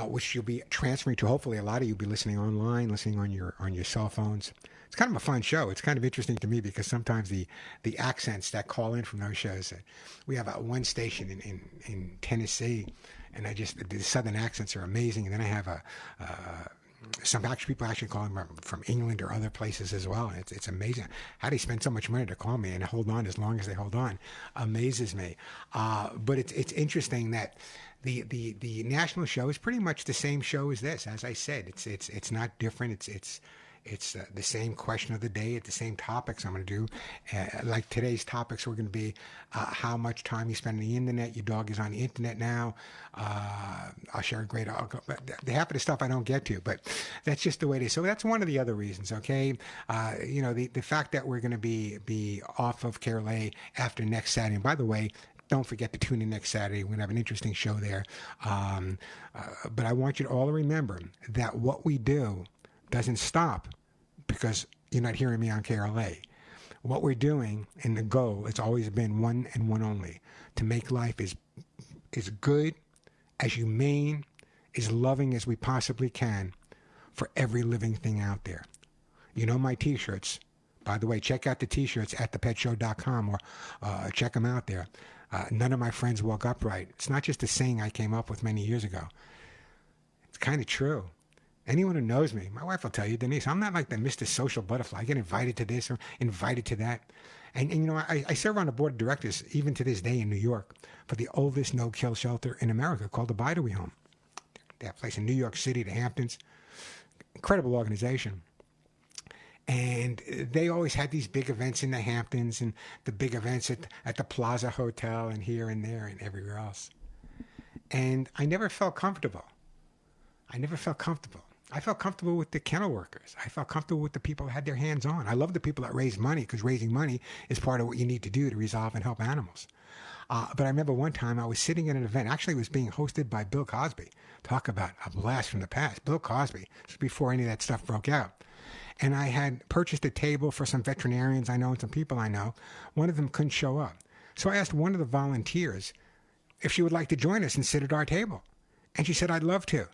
which you'll be transferring to. Hopefully, a lot of you will be listening online, listening on your cell phones. It's kind of a fun show. It's kind of interesting to me because sometimes the accents that call in from those shows. We have one station in Tennessee, and the southern accents are amazing. And then I have some people actually call them from England or other places as well. And it's amazing how they spend so much money to call me and hold on as long as they hold on. Amazes me. But it's interesting that the national show is pretty much the same show as this. As I said, it's not different. It's the same question of the day, at the same topics I'm going to do. Like today's topics were going to be how much time you spend on the internet. Your dog is on the internet now. I'll share a great article. But the half of the stuff I don't get to, but that's just the way it is. So that's one of the other reasons, okay? The fact that we're going to be off of KRLA after next Saturday. And by the way, don't forget to tune in next Saturday. We're going to have an interesting show there. But I want you to all remember that what we do doesn't stop because you're not hearing me on KRLA. What we're doing, and the goal, it's always been one and one only, to make life as good, as humane, as loving as we possibly can for every living thing out there. You know my T-shirts. By the way, check out the T-shirts at thepetshow.com or check them out there. None of my friends walk upright. It's not just a saying I came up with many years ago. It's kind of true. Anyone who knows me, my wife will tell you, Denise, I'm not like the Mr. Social Butterfly. I get invited to this or invited to that. And you know, I serve on the board of directors, even to this day in New York, for the oldest no-kill shelter in America called the Bidewee Home. They have a place in New York City, the Hamptons. Incredible organization. And they always had these big events in the Hamptons and the big events at the Plaza Hotel and here and there and everywhere else. And I never felt comfortable. I felt comfortable with the kennel workers. I felt comfortable with the people that had their hands on. I love the people that raise money because raising money is part of what you need to do to resolve and help animals. But I remember one time I was sitting at an event. Actually, it was being hosted by Bill Cosby. Talk about a blast from the past. Bill Cosby. This was before any of that stuff broke out. And I had purchased a table for some veterinarians I know and some people I know. One of them couldn't show up. So I asked one of the volunteers if she would like to join us and sit at our table. And she said, I'd love to.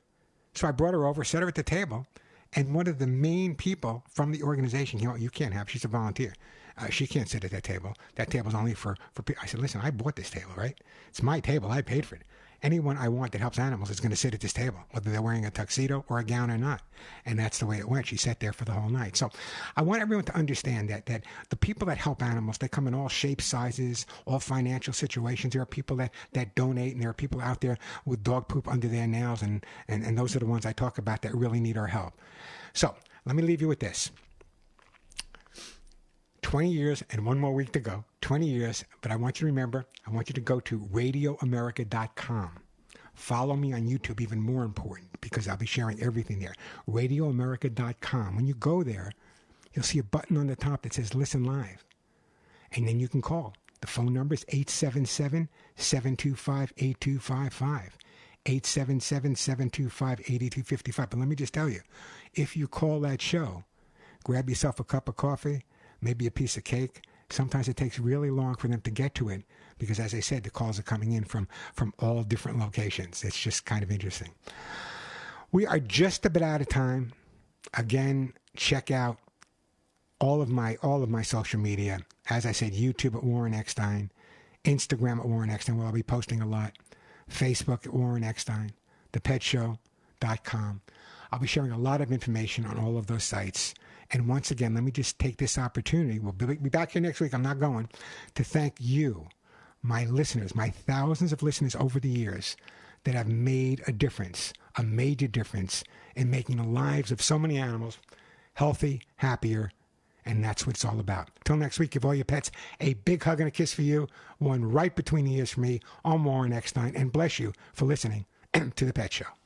So I brought her over, set her at the table, and one of the main people from the organization, you can't have, she's a volunteer. She can't sit at that table. That table's only for people. I said, listen, I bought this table, right? It's my table. I paid for it. Anyone I want that helps animals is going to sit at this table, whether they're wearing a tuxedo or a gown or not. And that's the way it went. She sat there for the whole night. So I want everyone to understand that the people that help animals, they come in all shapes, sizes, all financial situations. There are people that donate, and there are people out there with dog poop under their nails, and those are the ones I talk about that really need our help. So let me leave you with this. 20 years and one more week to go. 20 years, but I want you to remember, I want you to go to radioamerica.com. Follow me on YouTube, even more important, because I'll be sharing everything there. radioamerica.com. When you go there, you'll see a button on the top that says Listen Live. And then you can call. The phone number is 877-725-8255. 877-725-8255. But let me just tell you, if you call that show, grab yourself a cup of coffee, maybe a piece of cake. Sometimes it takes really long for them to get to it because, as I said, the calls are coming in from all different locations. It's just kind of interesting. We are just a bit out of time. Again, check out all of my social media. As I said, YouTube at Warren Eckstein, Instagram at Warren Eckstein, where I'll be posting a lot, Facebook at Warren Eckstein, thepetshow.com. I'll be sharing a lot of information on all of those sites. And once again, let me just take this opportunity. We'll be back here next week. I'm not going to thank you, my listeners, my thousands of listeners over the years that have made a difference, a major difference in making the lives of so many animals healthy, happier, and that's what it's all about. Till next week, give all your pets a big hug and a kiss for you, one right between the ears for me. I'm Warren Eckstein, and bless you for listening to The Pet Show.